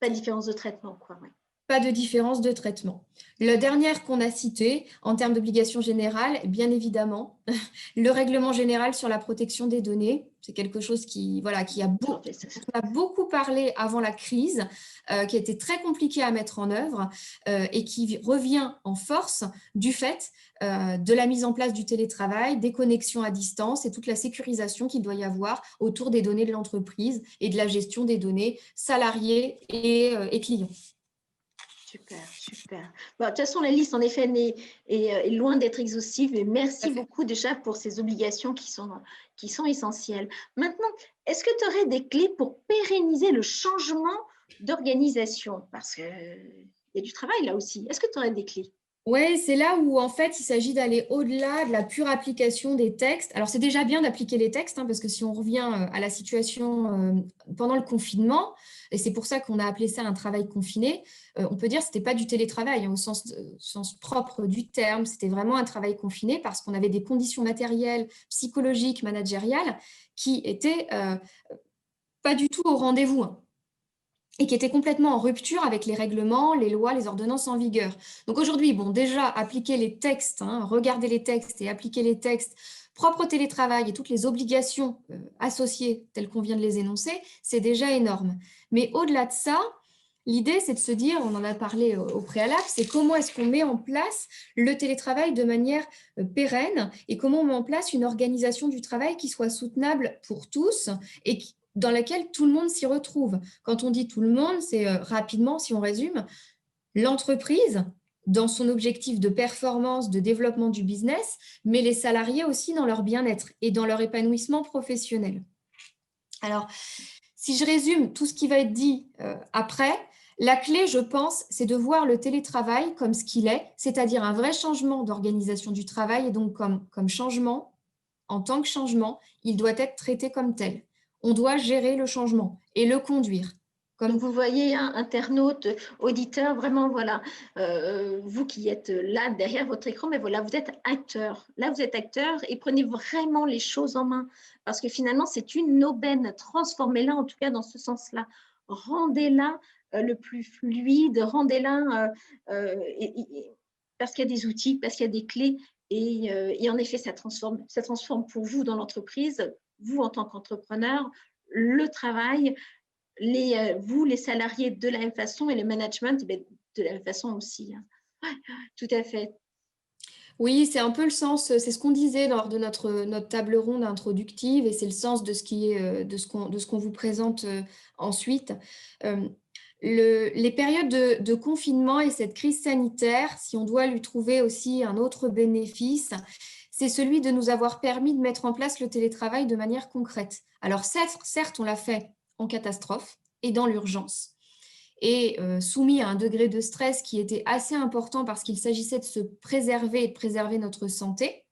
Pas de différence de traitement, quoi. Ouais.
Pas de différence de traitement. La dernière qu'on a citée, en termes d'obligation générale, bien évidemment, le règlement général sur la protection des données, c'est quelque chose qui a beaucoup parlé avant la crise, qui a été très compliqué à mettre en œuvre et qui revient en force du fait de la mise en place du télétravail, des connexions à distance et toute la sécurisation qu'il doit y avoir autour des données de l'entreprise et de la gestion des données salariés et clients.
Super, super. Bon, de toute façon, la liste, en effet, est loin d'être exhaustive, mais merci beaucoup déjà pour ces obligations qui sont essentielles. Maintenant, est-ce que tu aurais des clés pour pérenniser le changement d'organisation? Parce qu'il y a du travail là aussi. Est-ce que tu aurais des clés?
Oui, c'est là où en fait il s'agit d'aller au-delà de la pure application des textes. Alors c'est déjà bien d'appliquer les textes, parce que si on revient à la situation pendant le confinement, et c'est pour ça qu'on a appelé ça un travail confiné, on peut dire que ce n'était pas du télétravail au sens propre du terme, c'était vraiment un travail confiné parce qu'on avait des conditions matérielles, psychologiques, managériales qui étaient pas du tout au rendez-vous. Et qui était complètement en rupture avec les règlements, les lois, les ordonnances en vigueur. Donc aujourd'hui, bon, déjà, appliquer les textes, regarder les textes et appliquer les textes propres au télétravail et toutes les obligations associées telles qu'on vient de les énoncer, c'est déjà énorme. Mais au-delà de ça, L'idée, c'est de se dire, on en a parlé au préalable, c'est comment est-ce qu'on met en place le télétravail de manière pérenne et comment on met en place une organisation du travail qui soit soutenable pour tous et dans laquelle tout le monde s'y retrouve. Quand on dit tout le monde, c'est rapidement, si on résume, l'entreprise dans son objectif de performance, de développement du business, mais les salariés aussi dans leur bien-être et dans leur épanouissement professionnel. Alors, si je résume tout ce qui va être dit après, la clé, je pense, c'est de voir le télétravail comme ce qu'il est, c'est-à-dire un vrai changement d'organisation du travail et donc comme changement, en tant que changement, il doit être traité comme tel. On doit gérer le changement et le conduire.
Donc, vous voyez, hein, internautes, auditeurs, vraiment, voilà, vous qui êtes là derrière votre écran, mais voilà, vous êtes acteur. Là, vous êtes acteur et prenez vraiment les choses en main parce que finalement, c'est une aubaine. Transformez-la, en tout cas, dans ce sens-là. Rendez-la le plus fluide, rendez-la parce qu'il y a des outils, parce qu'il y a des clés et en effet, ça transforme pour vous dans l'entreprise, vous en tant qu'entrepreneur, le travail, vous, les salariés, de la même façon et le management, de la même façon aussi. Ouais, tout à fait.
Oui, c'est un peu le sens, c'est ce qu'on disait lors de notre table ronde introductive et c'est le sens de ce qui est, de ce qu'on vous présente ensuite. Les périodes de confinement et cette crise sanitaire, si on doit lui trouver aussi un autre bénéfice, c'est celui de nous avoir permis de mettre en place le télétravail de manière concrète. Alors certes, on l'a fait en catastrophe et dans l'urgence et soumis à un degré de stress qui était assez important parce qu'il s'agissait de se préserver et de préserver notre santé.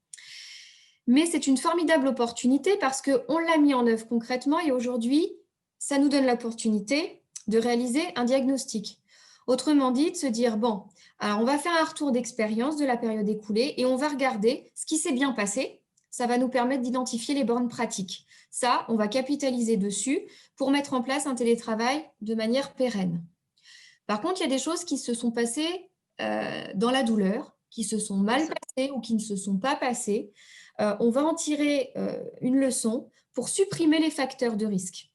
Mais c'est une formidable opportunité parce qu'on l'a mis en œuvre concrètement et aujourd'hui, ça nous donne l'opportunité de réaliser un diagnostic. Autrement dit, de se dire, bon, alors on va faire un retour d'expérience de la période écoulée et on va regarder ce qui s'est bien passé. Ça va nous permettre d'identifier les bornes pratiques. Ça, on va capitaliser dessus pour mettre en place un télétravail de manière pérenne. Par contre, il y a des choses qui se sont passées dans la douleur, qui se sont mal passées ou qui ne se sont pas passées. On va en tirer une leçon pour supprimer les facteurs de risque.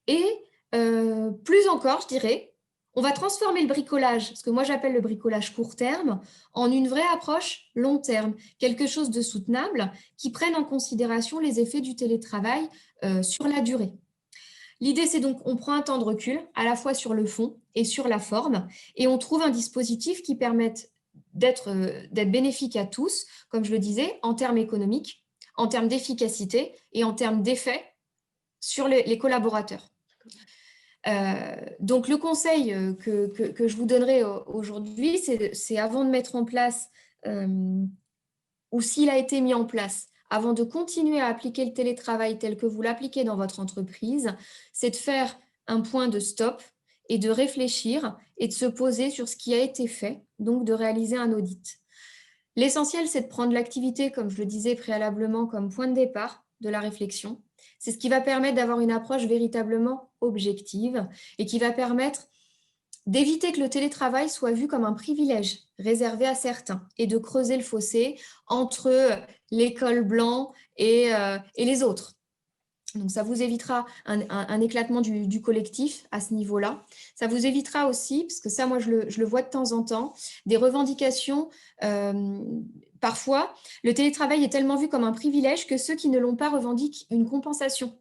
Et plus encore, je dirais, on va transformer le bricolage, ce que moi j'appelle le bricolage court terme, en une vraie approche long terme, quelque chose de soutenable qui prenne en considération les effets du télétravail sur la durée. L'idée, c'est donc, on prend un temps de recul, à la fois sur le fond et sur la forme, et on trouve un dispositif qui permette d'être bénéfique à tous, comme je le disais, en termes économiques, en termes d'efficacité et en termes d'effet sur les collaborateurs. Donc, le conseil que je vous donnerai aujourd'hui, c'est avant de mettre en place, ou s'il a été mis en place, avant de continuer à appliquer le télétravail tel que vous l'appliquez dans votre entreprise, c'est de faire un point de stop et de réfléchir et de se poser sur ce qui a été fait, donc de réaliser un audit. L'essentiel, c'est de prendre l'activité, comme je le disais préalablement, comme point de départ de la réflexion. C'est ce qui va permettre d'avoir une approche véritablement objective et qui va permettre d'éviter que le télétravail soit vu comme un privilège réservé à certains et de creuser le fossé entre l'école blanc et les autres. Donc, ça vous évitera un éclatement du collectif à ce niveau-là. Ça vous évitera aussi, parce que ça, moi, je le vois de temps en temps, des revendications. Parfois, le télétravail est tellement vu comme un privilège que ceux qui ne l'ont pas revendiquent une compensation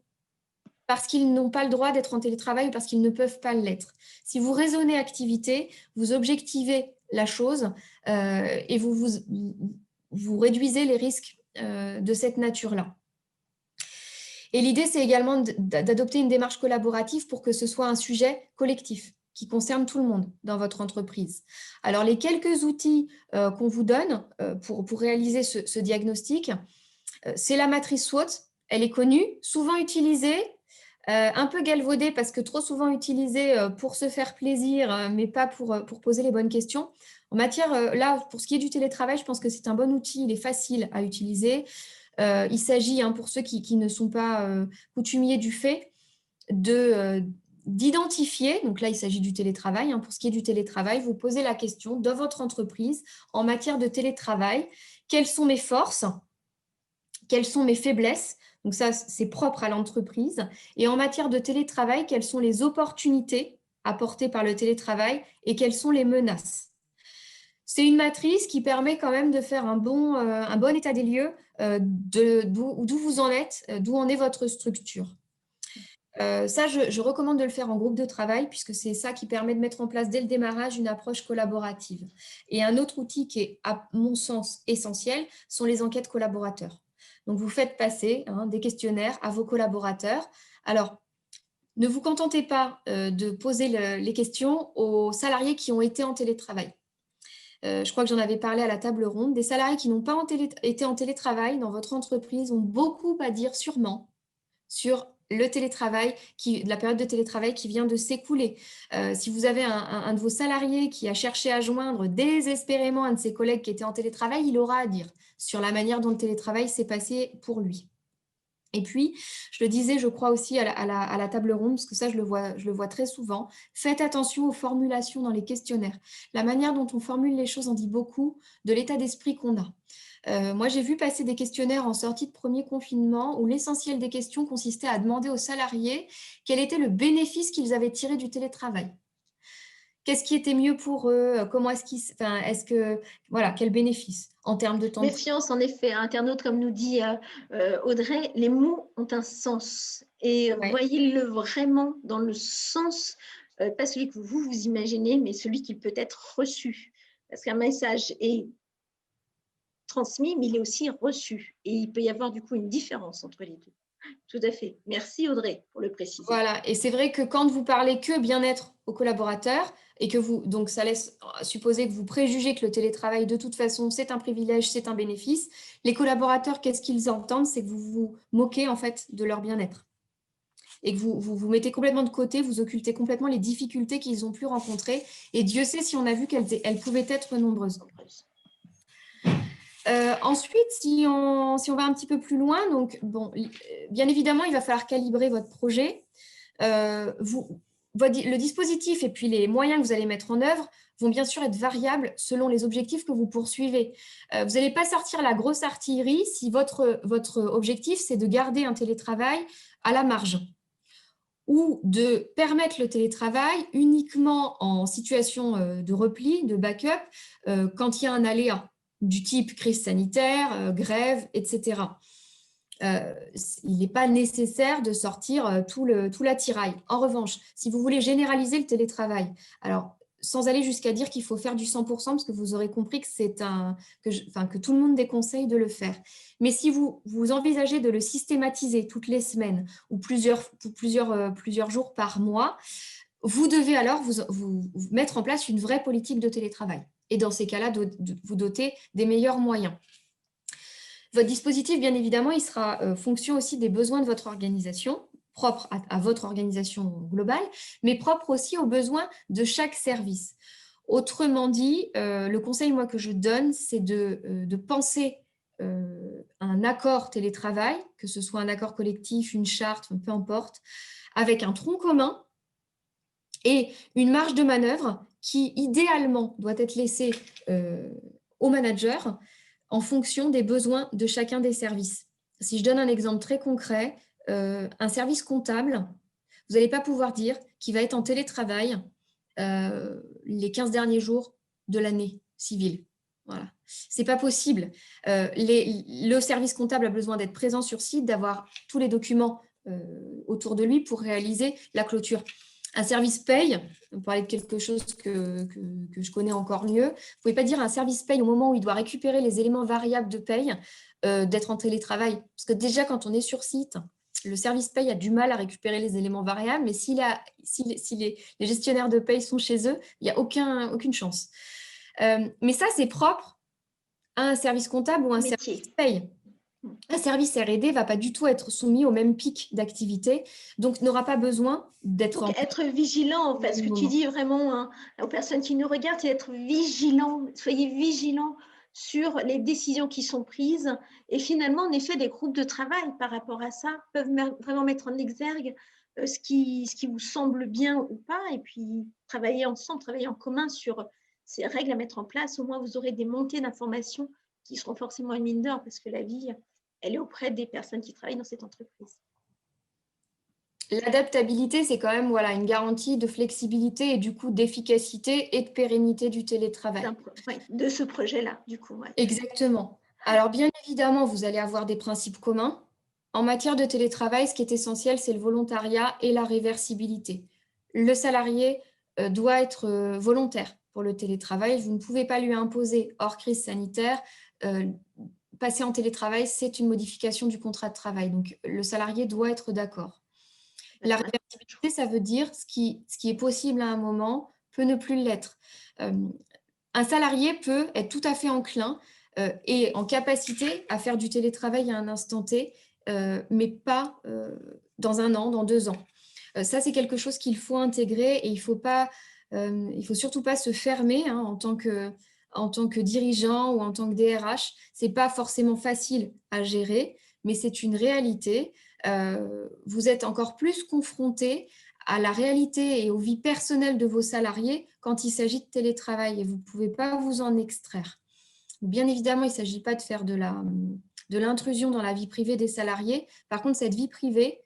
parce qu'ils n'ont pas le droit d'être en télétravail ou parce qu'ils ne peuvent pas l'être. Si vous raisonnez activité, vous objectivez la chose et vous réduisez les risques de cette nature-là. Et l'idée, c'est également d'adopter une démarche collaborative pour que ce soit un sujet collectif qui concerne tout le monde dans votre entreprise. Alors, les quelques outils qu'on vous donne pour réaliser ce diagnostic, c'est la matrice SWOT. Elle est connue, souvent utilisée, un peu galvaudée parce que trop souvent utilisée pour se faire plaisir, mais pas pour poser les bonnes questions. En matière, là, pour ce qui est du télétravail, je pense que c'est un bon outil, il est facile à utiliser. Il s'agit, pour ceux qui ne sont pas coutumiers du fait, d'identifier, donc là il s'agit du télétravail, pour ce qui est du télétravail, vous posez la question dans votre entreprise en matière de télétravail, quelles sont mes forces, quelles sont mes faiblesses, donc ça c'est propre à l'entreprise, et en matière de télétravail, quelles sont les opportunités apportés par le télétravail et quelles sont les menaces. C'est une matrice qui permet quand même de faire un bon état des lieux d'où vous en êtes, d'où en est votre structure. Ça, je recommande de le faire en groupe de travail puisque c'est ça qui permet de mettre en place dès le démarrage une approche collaborative. Et un autre outil qui est, à mon sens, essentiel sont les enquêtes collaborateurs. Donc, vous faites passer des questionnaires à vos collaborateurs. Alors, ne vous contentez pas de poser les questions aux salariés qui ont été en télétravail. Je crois que j'en avais parlé à la table ronde. Des salariés qui n'ont pas été en télétravail dans votre entreprise ont beaucoup à dire sûrement sur le télétravail, la période de télétravail qui vient de s'écouler. Si vous avez un de vos salariés qui a cherché à joindre désespérément un de ses collègues qui était en télétravail, il aura à dire sur la manière dont le télétravail s'est passé pour lui. Et puis, je le disais, je crois aussi à la table ronde, parce que ça, je le vois très souvent, faites attention aux formulations dans les questionnaires. La manière dont on formule les choses en dit beaucoup de l'état d'esprit qu'on a. Moi, j'ai vu passer des questionnaires en sortie de premier confinement où l'essentiel des questions consistait à demander aux salariés quel était le bénéfice qu'ils avaient tiré du télétravail. Qu'est-ce qui était mieux pour eux? Comment voilà, quel bénéfice en termes de temps de...
Méfiance, en effet, internaute, comme nous dit Audrey, les mots ont un sens. Et
Ouais.
voyez-le vraiment dans le sens, pas celui que vous imaginez, mais celui qui peut être reçu. Parce qu'un message est transmis, mais il est aussi reçu. Et il peut y avoir du coup une différence entre les deux. Tout à fait. Merci Audrey pour le préciser.
Voilà, et c'est vrai que quand vous parlez que bien-être aux collaborateurs et que donc ça laisse supposer que vous préjugez que le télétravail de toute façon c'est un privilège, c'est un bénéfice, les collaborateurs, qu'est-ce qu'ils entendent? C'est que vous vous moquez en fait de leur bien-être et que vous mettez complètement de côté, vous occultez complètement les difficultés qu'ils ont pu rencontrer et Dieu sait si on a vu qu'elles pouvaient être nombreuses. Ensuite, si on va un petit peu plus loin, donc bon, bien évidemment, il va falloir calibrer votre projet. Le dispositif et puis les moyens que vous allez mettre en œuvre vont bien sûr être variables selon les objectifs que vous poursuivez. Vous n'allez pas sortir la grosse artillerie si votre objectif, c'est de garder un télétravail à la marge ou de permettre le télétravail uniquement en situation de repli, de backup, quand il y a un aléa du type crise sanitaire, grève, etc. Il n'est pas nécessaire de sortir tout l'attirail. En revanche, si vous voulez généraliser le télétravail, alors sans aller jusqu'à dire qu'il faut faire du 100%, parce que vous aurez compris que tout le monde déconseille de le faire. Mais si vous envisagez de le systématiser toutes les semaines ou plusieurs jours par mois, vous devez alors vous mettre en place une vraie politique de télétravail. Et dans ces cas-là, vous doter des meilleurs moyens. Votre dispositif, bien évidemment, il sera fonction aussi des besoins de votre organisation, propre à votre organisation globale, mais propre aussi aux besoins de chaque service. Autrement dit, le conseil moi, que je donne, c'est de penser un accord télétravail, que ce soit un accord collectif, une charte, peu importe, avec un tronc commun et une marge de manœuvre qui, idéalement, doit être laissée au manager en fonction des besoins de chacun des services. Si je donne un exemple très concret, un service comptable, vous n'allez pas pouvoir dire qu'il va être en télétravail les 15 derniers jours de l'année civile. Voilà. Ce n'est pas possible. Le service comptable a besoin d'être présent sur site, d'avoir tous les documents autour de lui pour réaliser la clôture. Un service paye, on parlait de quelque chose que je connais encore mieux. Vous ne pouvez pas dire un service paye au moment où il doit récupérer les éléments variables de paye d'être en télétravail. Parce que déjà, quand on est sur site, le service paye a du mal à récupérer les éléments variables, mais si les gestionnaires de paye sont chez eux, il n'y a aucune chance. Mais ça, c'est propre à un service comptable ou un service paye. Un service R&D ne va pas du tout être soumis au même pic d'activité, donc n'aura pas besoin d'être...
Donc, être vigilant, en fait, ce que tu dis vraiment aux personnes qui nous regardent, c'est être vigilant. Soyez vigilants sur les décisions qui sont prises. Et finalement, en effet, des groupes de travail par rapport à ça peuvent vraiment mettre en exergue ce qui vous semble bien ou pas, et puis travailler ensemble, travailler en commun sur ces règles à mettre en place. Au moins, vous aurez des montées d'informations qui seront forcément une mine d'or, parce que la vie, elle est auprès des personnes qui travaillent dans cette entreprise.
L'adaptabilité, c'est quand même voilà, une garantie de flexibilité et du coup d'efficacité et de pérennité du télétravail.
Ouais, de ce projet-là, du coup. Ouais.
Exactement. Alors bien évidemment, vous allez avoir des principes communs. En matière de télétravail, ce qui est essentiel, c'est le volontariat et la réversibilité. Le salarié doit être volontaire pour le télétravail. Vous ne pouvez pas lui imposer, hors crise sanitaire, euh, passer en télétravail, c'est une modification du contrat de travail. Donc le salarié doit être d'accord. La réversibilité, ça veut dire ce qui est possible à un moment peut ne plus l'être. Un salarié peut être tout à fait enclin et en capacité à faire du télétravail à un instant T, mais pas dans 1 an, dans 2 ans. Ça, c'est quelque chose qu'il faut intégrer et il faut surtout pas se fermer hein, en tant que dirigeant ou en tant que DRH. C'est pas forcément facile à gérer, mais c'est une réalité. Vous êtes encore plus confronté à la réalité et aux vies personnelles de vos salariés quand il s'agit de télétravail et vous ne pouvez pas vous en extraire. Bien évidemment, il ne s'agit pas de faire de l'intrusion dans la vie privée des salariés. Par contre, cette vie privée,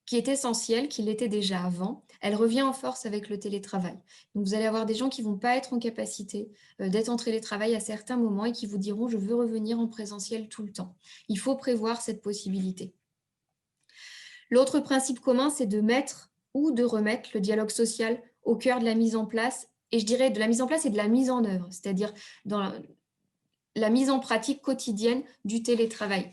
qui est essentielle, qui l'était déjà avant, elle revient en force avec le télétravail. Donc, vous allez avoir des gens qui ne vont pas être en capacité d'être en télétravail à certains moments et qui vous diront « je veux revenir en présentiel tout le temps ». Il faut prévoir cette possibilité. L'autre principe commun, c'est de mettre ou de remettre le dialogue social au cœur de la mise en place, et je dirais de la mise en place et de la mise en œuvre, c'est-à-dire dans la mise en pratique quotidienne du télétravail.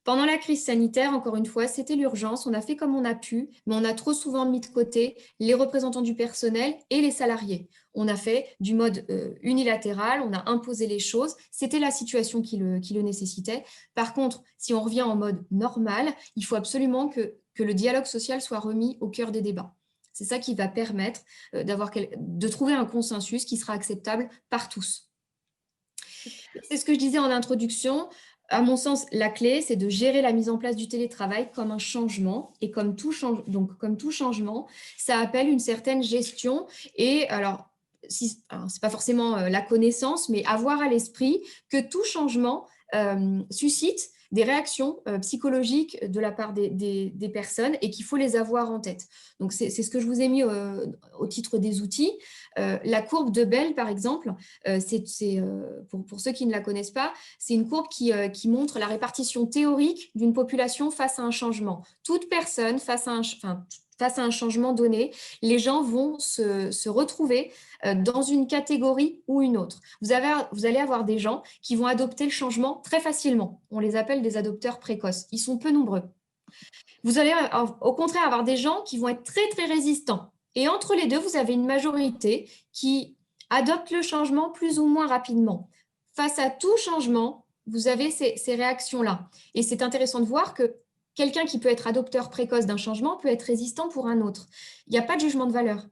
Pendant la crise sanitaire, encore une fois, c'était l'urgence, on a fait comme on a pu, mais on a trop souvent mis de côté les représentants du personnel et les salariés. On a fait du mode unilatéral, on a imposé les choses, c'était la situation qui le nécessitait. Par contre, si on revient en mode normal, il faut absolument que le dialogue social soit remis au cœur des débats. C'est ça qui va permettre de trouver un consensus qui sera acceptable par tous. C'est ce que je disais en introduction. À mon sens, la clé, c'est de gérer la mise en place du télétravail comme un changement. Et comme tout changement, ça appelle une certaine gestion. Et alors, ce n'est pas forcément la connaissance, mais avoir à l'esprit que tout changement suscite des réactions psychologiques de la part des personnes et qu'il faut les avoir en tête. Donc, c'est ce que je vous ai mis au titre des outils. La courbe de Bell, par exemple, pour ceux qui ne la connaissent pas, c'est une courbe qui montre la répartition théorique d'une population face à un changement. Toute personne face à un changement donné, les gens vont se retrouver dans une catégorie ou une autre. Vous allez avoir des gens qui vont adopter le changement très facilement. On les appelle des adopteurs précoces. Ils sont peu nombreux. Vous allez au contraire avoir des gens qui vont être très, très résistants. Et entre les deux, vous avez une majorité qui adopte le changement plus ou moins rapidement. Face à tout changement, vous avez ces réactions-là. Et c'est intéressant de voir que quelqu'un qui peut être adopteur précoce d'un changement peut être résistant pour un autre. Il n'y a pas de jugement de valeur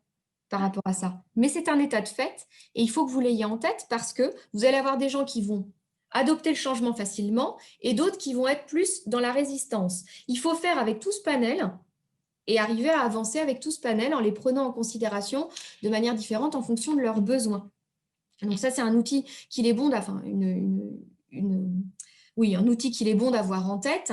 par rapport à ça. Mais c'est un état de fait et il faut que vous l'ayez en tête parce que vous allez avoir des gens qui vont adopter le changement facilement et d'autres qui vont être plus dans la résistance. Il faut faire avec tout ce panel et arriver à avancer avec tout ce panel en les prenant en considération de manière différente en fonction de leurs besoins. Donc ça, c'est un outil qu'il est bon d'avoir, un outil qu'il est bon d'avoir en tête.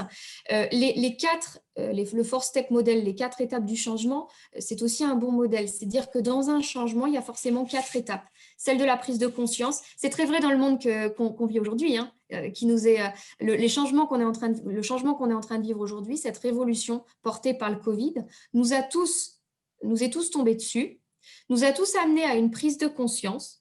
Le Four Step Model, les 4 étapes du changement, c'est aussi un bon modèle. C'est-à-dire que dans un changement, il y a forcément 4 étapes. Celle de la prise de conscience, c'est très vrai dans le monde qu'on vit aujourd'hui, hein, qui nous est le changement qu'on est en train de vivre aujourd'hui, cette révolution portée par le Covid, nous est tous tombé dessus, nous a tous amenés à une prise de conscience,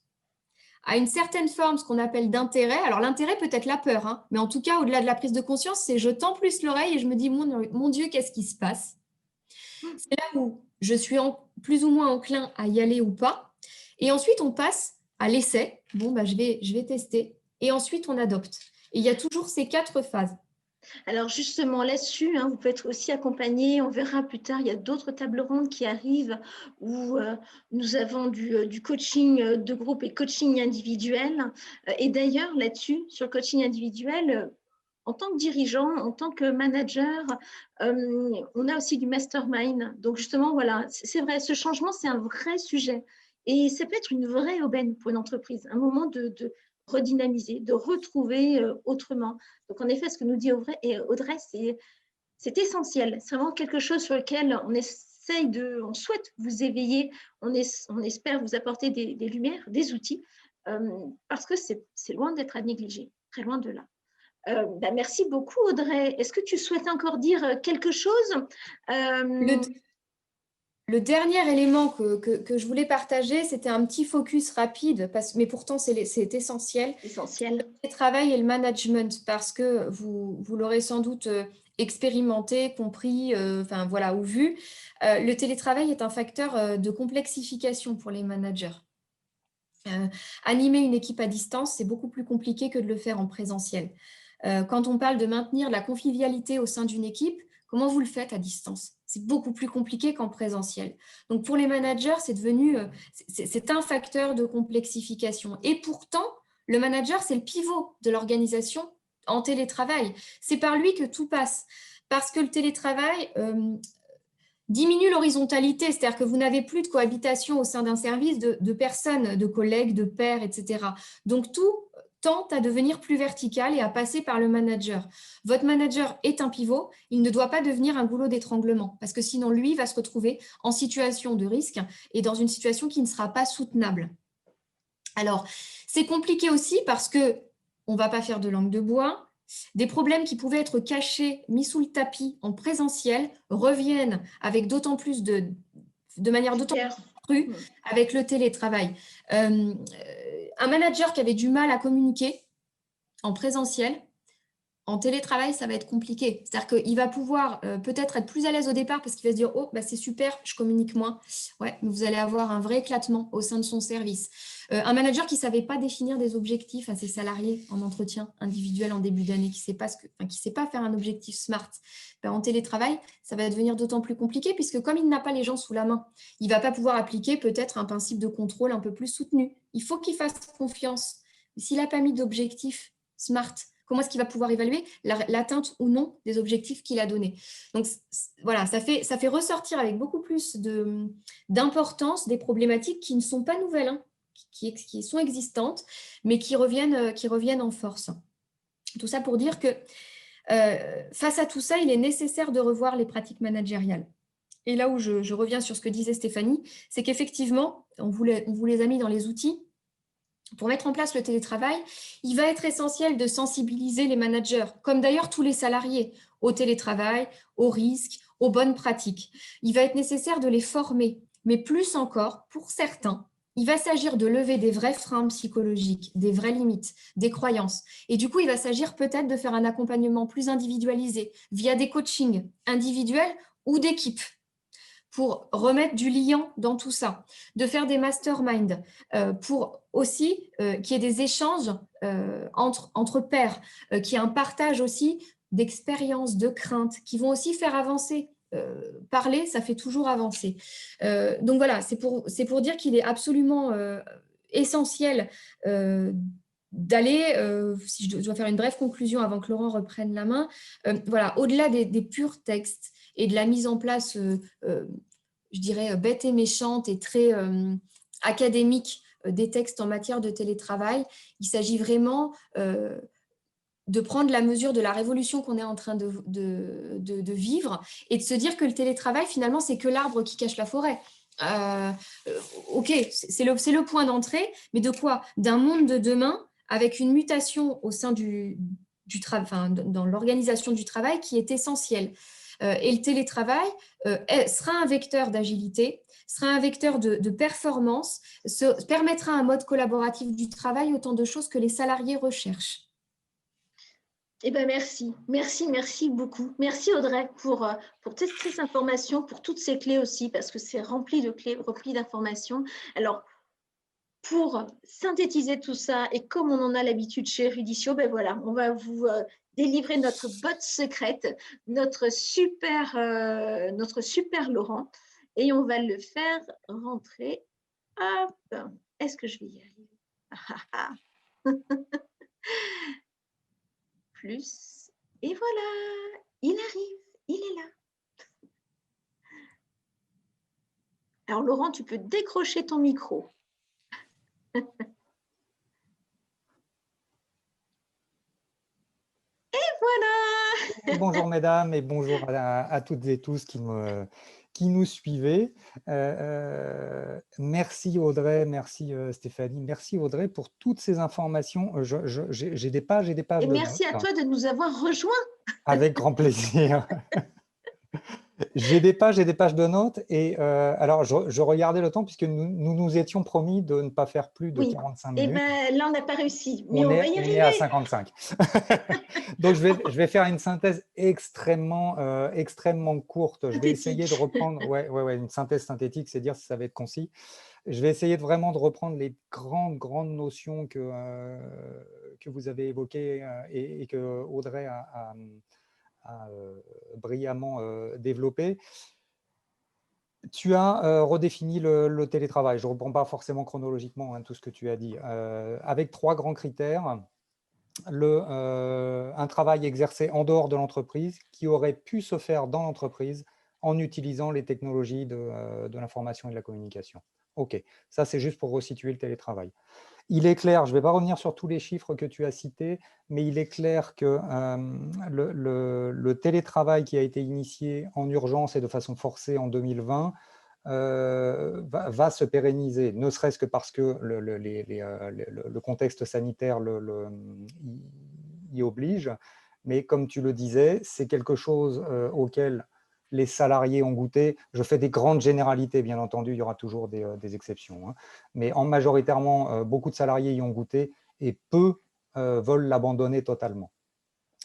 à une certaine forme, ce qu'on appelle d'intérêt. Alors l'intérêt peut être la peur, hein, mais en tout cas, au-delà de la prise de conscience, c'est je tends plus l'oreille et je me dis, mon Dieu, qu'est-ce qui se passe? C'est là où je suis plus ou moins enclin à y aller ou pas. Et ensuite, on passe à l'essai. Bon, je vais tester. Et ensuite, on adopte. Et il y a toujours ces 4 phases.
Alors justement là-dessus, vous pouvez être aussi accompagné, on verra plus tard, il y a d'autres tables rondes qui arrivent où nous avons du coaching de groupe et coaching individuel. Et d'ailleurs là-dessus, sur le coaching individuel, en tant que dirigeant, en tant que manager, on a aussi du mastermind. Donc justement, voilà, c'est vrai, ce changement, c'est un vrai sujet. Et ça peut être une vraie aubaine pour une entreprise, un moment de redynamiser, de retrouver autrement. Donc, en effet, ce que nous dit Audrey, c'est essentiel. C'est vraiment quelque chose sur lequel on souhaite vous éveiller, on espère vous apporter des lumières, des outils, parce que c'est loin d'être à négliger, très loin de là. Merci beaucoup, Audrey. Est-ce que tu souhaites encore dire quelque chose?
Le dernier élément que je voulais partager, c'était un petit focus rapide, mais pourtant c'est essentiel.
Essentiel.
Le travail et le management, parce que vous l'aurez sans doute expérimenté, compris, voilà, ou vu. Le télétravail est un facteur de complexification pour les managers. Animer une équipe à distance, c'est beaucoup plus compliqué que de le faire en présentiel. Quand on parle de maintenir la convivialité au sein d'une équipe, comment vous le faites à distance? C'est beaucoup plus compliqué qu'en présentiel. Donc, pour les managers, c'est un facteur de complexification. Et pourtant, le manager, c'est le pivot de l'organisation en télétravail. C'est par lui que tout passe. Parce que le télétravail diminue l'horizontalité, c'est-à-dire que vous n'avez plus de cohabitation au sein d'un service de personnes, de collègues, de pairs, etc. Donc, tout tente à devenir plus vertical et à passer par le manager. Votre manager est un pivot, il ne doit pas devenir un goulot d'étranglement, parce que sinon, lui va se retrouver en situation de risque et dans une situation qui ne sera pas soutenable. Alors, c'est compliqué aussi parce qu'on ne va pas faire de langue de bois. Des problèmes qui pouvaient être cachés, mis sous le tapis en présentiel, reviennent avec d'autant plus de manière d'autant plus crue avec le télétravail. Un manager qui avait du mal à communiquer en présentiel, en télétravail, ça va être compliqué. C'est-à-dire qu'il va pouvoir peut-être être plus à l'aise au départ parce qu'il va se dire « Oh, c'est super, je communique moins. » Ouais, mais vous allez avoir un vrai éclatement au sein de son service. Un manager qui ne savait pas définir des objectifs à ses salariés en entretien individuel en début d'année, qui ne sait pas faire un objectif SMART, en télétravail, ça va devenir d'autant plus compliqué puisque comme il n'a pas les gens sous la main, il ne va pas pouvoir appliquer peut-être un principe de contrôle un peu plus soutenu. Il faut qu'il fasse confiance. S'il n'a pas mis d'objectifs SMART, comment est-ce qu'il va pouvoir évaluer l'atteinte ou non des objectifs qu'il a donnés? Donc, voilà, ça fait ressortir avec beaucoup plus d'importance des problématiques qui ne sont pas nouvelles, hein, qui sont existantes, mais qui reviennent en force. Tout ça pour dire que face à tout ça, il est nécessaire de revoir les pratiques managériales. Et là où je reviens sur ce que disait Stéphanie, c'est qu'effectivement, on vous les a mis dans les outils. Pour mettre en place le télétravail, il va être essentiel de sensibiliser les managers, comme d'ailleurs tous les salariés, au télétravail, aux risques, aux bonnes pratiques. Il va être nécessaire de les former, mais plus encore, pour certains, il va s'agir de lever des vrais freins psychologiques, des vraies limites, des croyances. Et du coup, il va s'agir peut-être de faire un accompagnement plus individualisé via des coachings individuels ou d'équipe, pour remettre du liant dans tout ça, de faire des masterminds, pour aussi qu'il y ait des échanges entre pairs, qu'il y ait un partage aussi d'expériences, de craintes, qui vont aussi faire avancer. Parler, ça fait toujours avancer. Donc voilà, c'est pour dire qu'il est absolument essentiel d'aller, si je dois faire une brève conclusion avant que Laurent reprenne la main, voilà, au-delà des purs textes et de la mise en place, je dirais, bête et méchante et très académique des textes en matière de télétravail, il s'agit vraiment de prendre la mesure de la révolution qu'on est en train de vivre et de se dire que le télétravail, finalement, c'est que l'arbre qui cache la forêt. Ok, c'est le point d'entrée, mais de quoi? D'un monde de demain avec une mutation au sein dans l'organisation du travail qui est essentielle. Et le télétravail sera un vecteur d'agilité, sera un vecteur de performance, permettra un mode collaboratif du travail, autant de choses que les salariés recherchent.
Eh bien, merci beaucoup. Merci Audrey pour toutes ces informations, pour toutes ces clés aussi, parce que c'est rempli de clés, rempli d'informations. Alors, pour synthétiser tout ça, et comme on en a l'habitude chez Erudicio, ben voilà, on va vous délivrer notre botte secrète, notre super Laurent, et on va le faire rentrer. Hop, est-ce que je vais y arriver? Plus, et voilà, il arrive, il est là. Alors Laurent, tu peux décrocher ton micro. Et voilà.
Bonjour mesdames et bonjour à toutes et tous qui qui nous suivez. Merci Audrey, merci Stéphanie, merci Audrey pour toutes ces informations. J'ai des pages et des pages
Et
de
merci à
notes.
toi de nous avoir rejoints.
Avec grand plaisir. J'ai des pages et des pages de notes. Et alors, je regardais le temps puisque nous étions promis de ne pas faire plus de
Oui.
45
Et
minutes.
ben là, on n'a pas réussi, mais on va y
On
arriver.
est à 55. Donc, je vais faire une synthèse extrêmement courte. Je vais essayer de reprendre une synthèse synthétique, c'est dire si ça va être concis. Je vais essayer vraiment de reprendre les grandes notions que vous avez évoquées et que Audrey a brillamment développé. Tu as redéfini le télétravail. Je ne reprends pas forcément chronologiquement tout ce que tu as dit. Avec 3 grands critères. Un travail exercé en dehors de l'entreprise qui aurait pu se faire dans l'entreprise en utilisant les technologies de l'information et de la communication. OK, ça c'est juste pour resituer le télétravail. Il est clair, je ne vais pas revenir sur tous les chiffres que tu as cités, mais il est clair que le télétravail qui a été initié en urgence et de façon forcée en 2020 va se pérenniser, ne serait-ce que parce que le contexte sanitaire y oblige. Mais comme tu le disais, c'est quelque chose auquel les salariés ont goûté. Je fais des grandes généralités, bien entendu, il y aura toujours des exceptions. Mais en majoritairement, beaucoup de salariés y ont goûté et peu veulent l'abandonner totalement.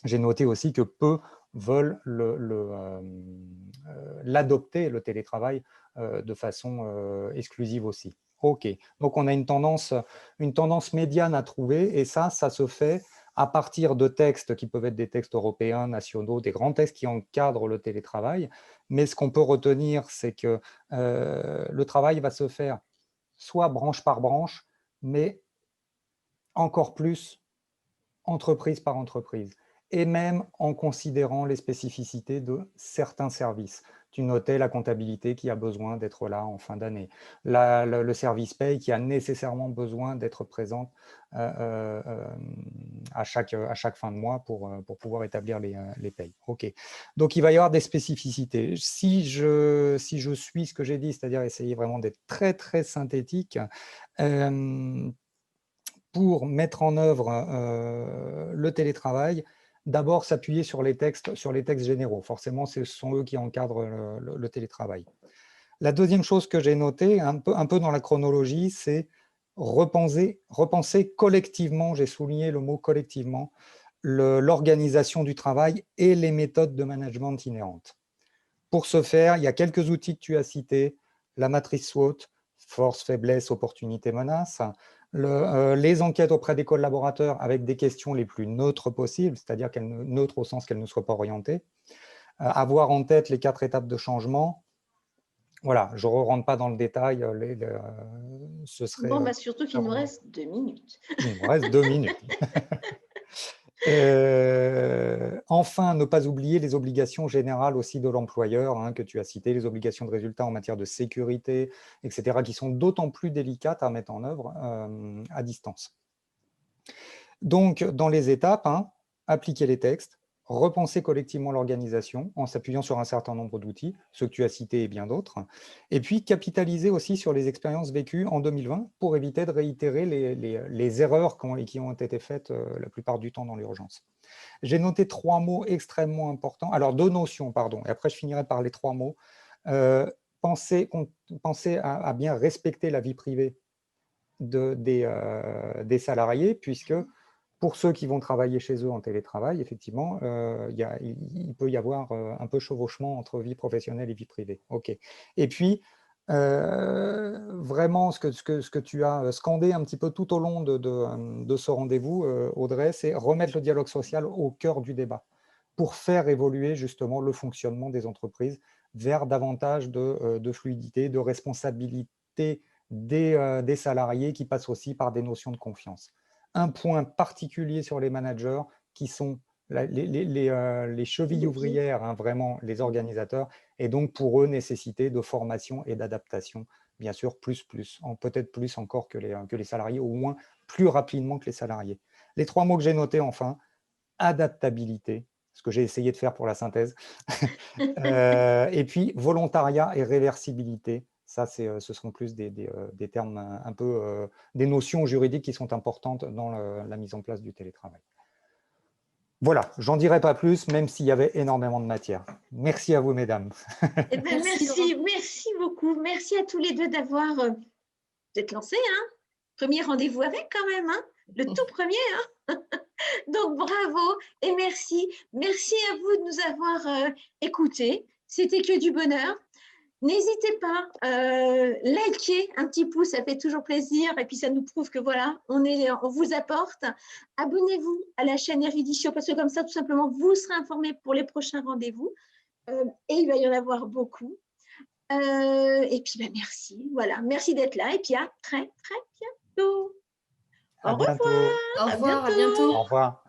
J'ai noté aussi que peu veulent l'adopter, le télétravail, de façon exclusive aussi. OK, donc on a une tendance médiane à trouver, et ça se fait à partir de textes qui peuvent être des textes européens, nationaux, des grands textes qui encadrent le télétravail. Mais ce qu'on peut retenir, c'est que le travail va se faire soit branche par branche, mais encore plus entreprise par entreprise, et même en considérant les spécificités de certains services. Tu notais la comptabilité qui a besoin d'être là en fin d'année, le service paye qui a nécessairement besoin d'être présent à chaque fin de mois pour pouvoir établir les payes. OK. Donc, il va y avoir des spécificités. Si je suis ce que j'ai dit, c'est-à-dire essayer vraiment d'être très, très synthétique, pour mettre en œuvre le télétravail, d'abord s'appuyer sur les textes généraux. Forcément, ce sont eux qui encadrent le télétravail. La deuxième chose que j'ai notée, un peu dans la chronologie, c'est repenser collectivement, j'ai souligné le mot collectivement, l'organisation du travail et les méthodes de management inhérentes. Pour ce faire, il y a quelques outils que tu as cités, la matrice SWOT, force, faiblesse, opportunité, menace, les enquêtes auprès des collaborateurs avec des questions les plus neutres possibles, c'est-à-dire neutres au sens qu'elles ne soient pas orientées, avoir en tête les 4 étapes de changement. Voilà, je ne rentre pas dans le détail, ce serait…
Bon, bah surtout qu'il nous reste 2 minutes.
Il nous reste 2 minutes. Enfin, ne pas oublier les obligations générales aussi de l'employeur, que tu as citées, les obligations de résultat en matière de sécurité, etc., qui sont d'autant plus délicates à mettre en œuvre à distance. Donc, dans les étapes, appliquer les textes, repenser collectivement l'organisation en s'appuyant sur un certain nombre d'outils, ceux que tu as cités et bien d'autres, et puis capitaliser aussi sur les expériences vécues en 2020 pour éviter de réitérer les erreurs qui ont été faites la plupart du temps dans l'urgence. J'ai noté 3 mots extrêmement importants, alors 2 notions, pardon, et après je finirai par les 3 mots. Penser à bien respecter la vie privée des salariés, puisque pour ceux qui vont travailler chez eux en télétravail, effectivement, il peut y avoir un peu chevauchement entre vie professionnelle et vie privée. OK. Et puis, vraiment, ce que tu as scandé un petit peu tout au long de ce rendez-vous, Audrey, c'est remettre le dialogue social au cœur du débat pour faire évoluer justement le fonctionnement des entreprises vers davantage de fluidité, de responsabilité des salariés qui passent aussi par des notions de confiance. Un point particulier sur les managers qui sont les chevilles ouvrières, vraiment les organisateurs, et donc pour eux, nécessité de formation et d'adaptation, bien sûr, peut-être plus encore que les salariés, au moins plus rapidement que les salariés. Les 3 mots que j'ai notés, enfin, adaptabilité, ce que j'ai essayé de faire pour la synthèse. Et puis, volontariat et réversibilité. Ça, ce seront plus des termes un peu, des notions juridiques qui sont importantes dans la mise en place du télétravail. Voilà, j'en dirai pas plus, même s'il y avait énormément de matière. Merci à vous, mesdames.
Eh ben, merci beaucoup. Merci à tous les deux d'avoir d'être lancés. Hein. Premier rendez-vous avec quand même, hein. Le tout premier. Hein. Donc, bravo et merci. Merci à vous de nous avoir écoutés. C'était que du bonheur. N'hésitez pas, likez un petit pouce, ça fait toujours plaisir et puis ça nous prouve que voilà, on vous apporte. Abonnez-vous à la chaîne Eriditio parce que comme ça, tout simplement, vous serez informés pour les prochains rendez-vous et il va y en avoir beaucoup. Et puis, ben, merci, voilà, merci d'être là et puis à très, très bientôt.
À bientôt.
Au revoir, à bientôt.
Au revoir.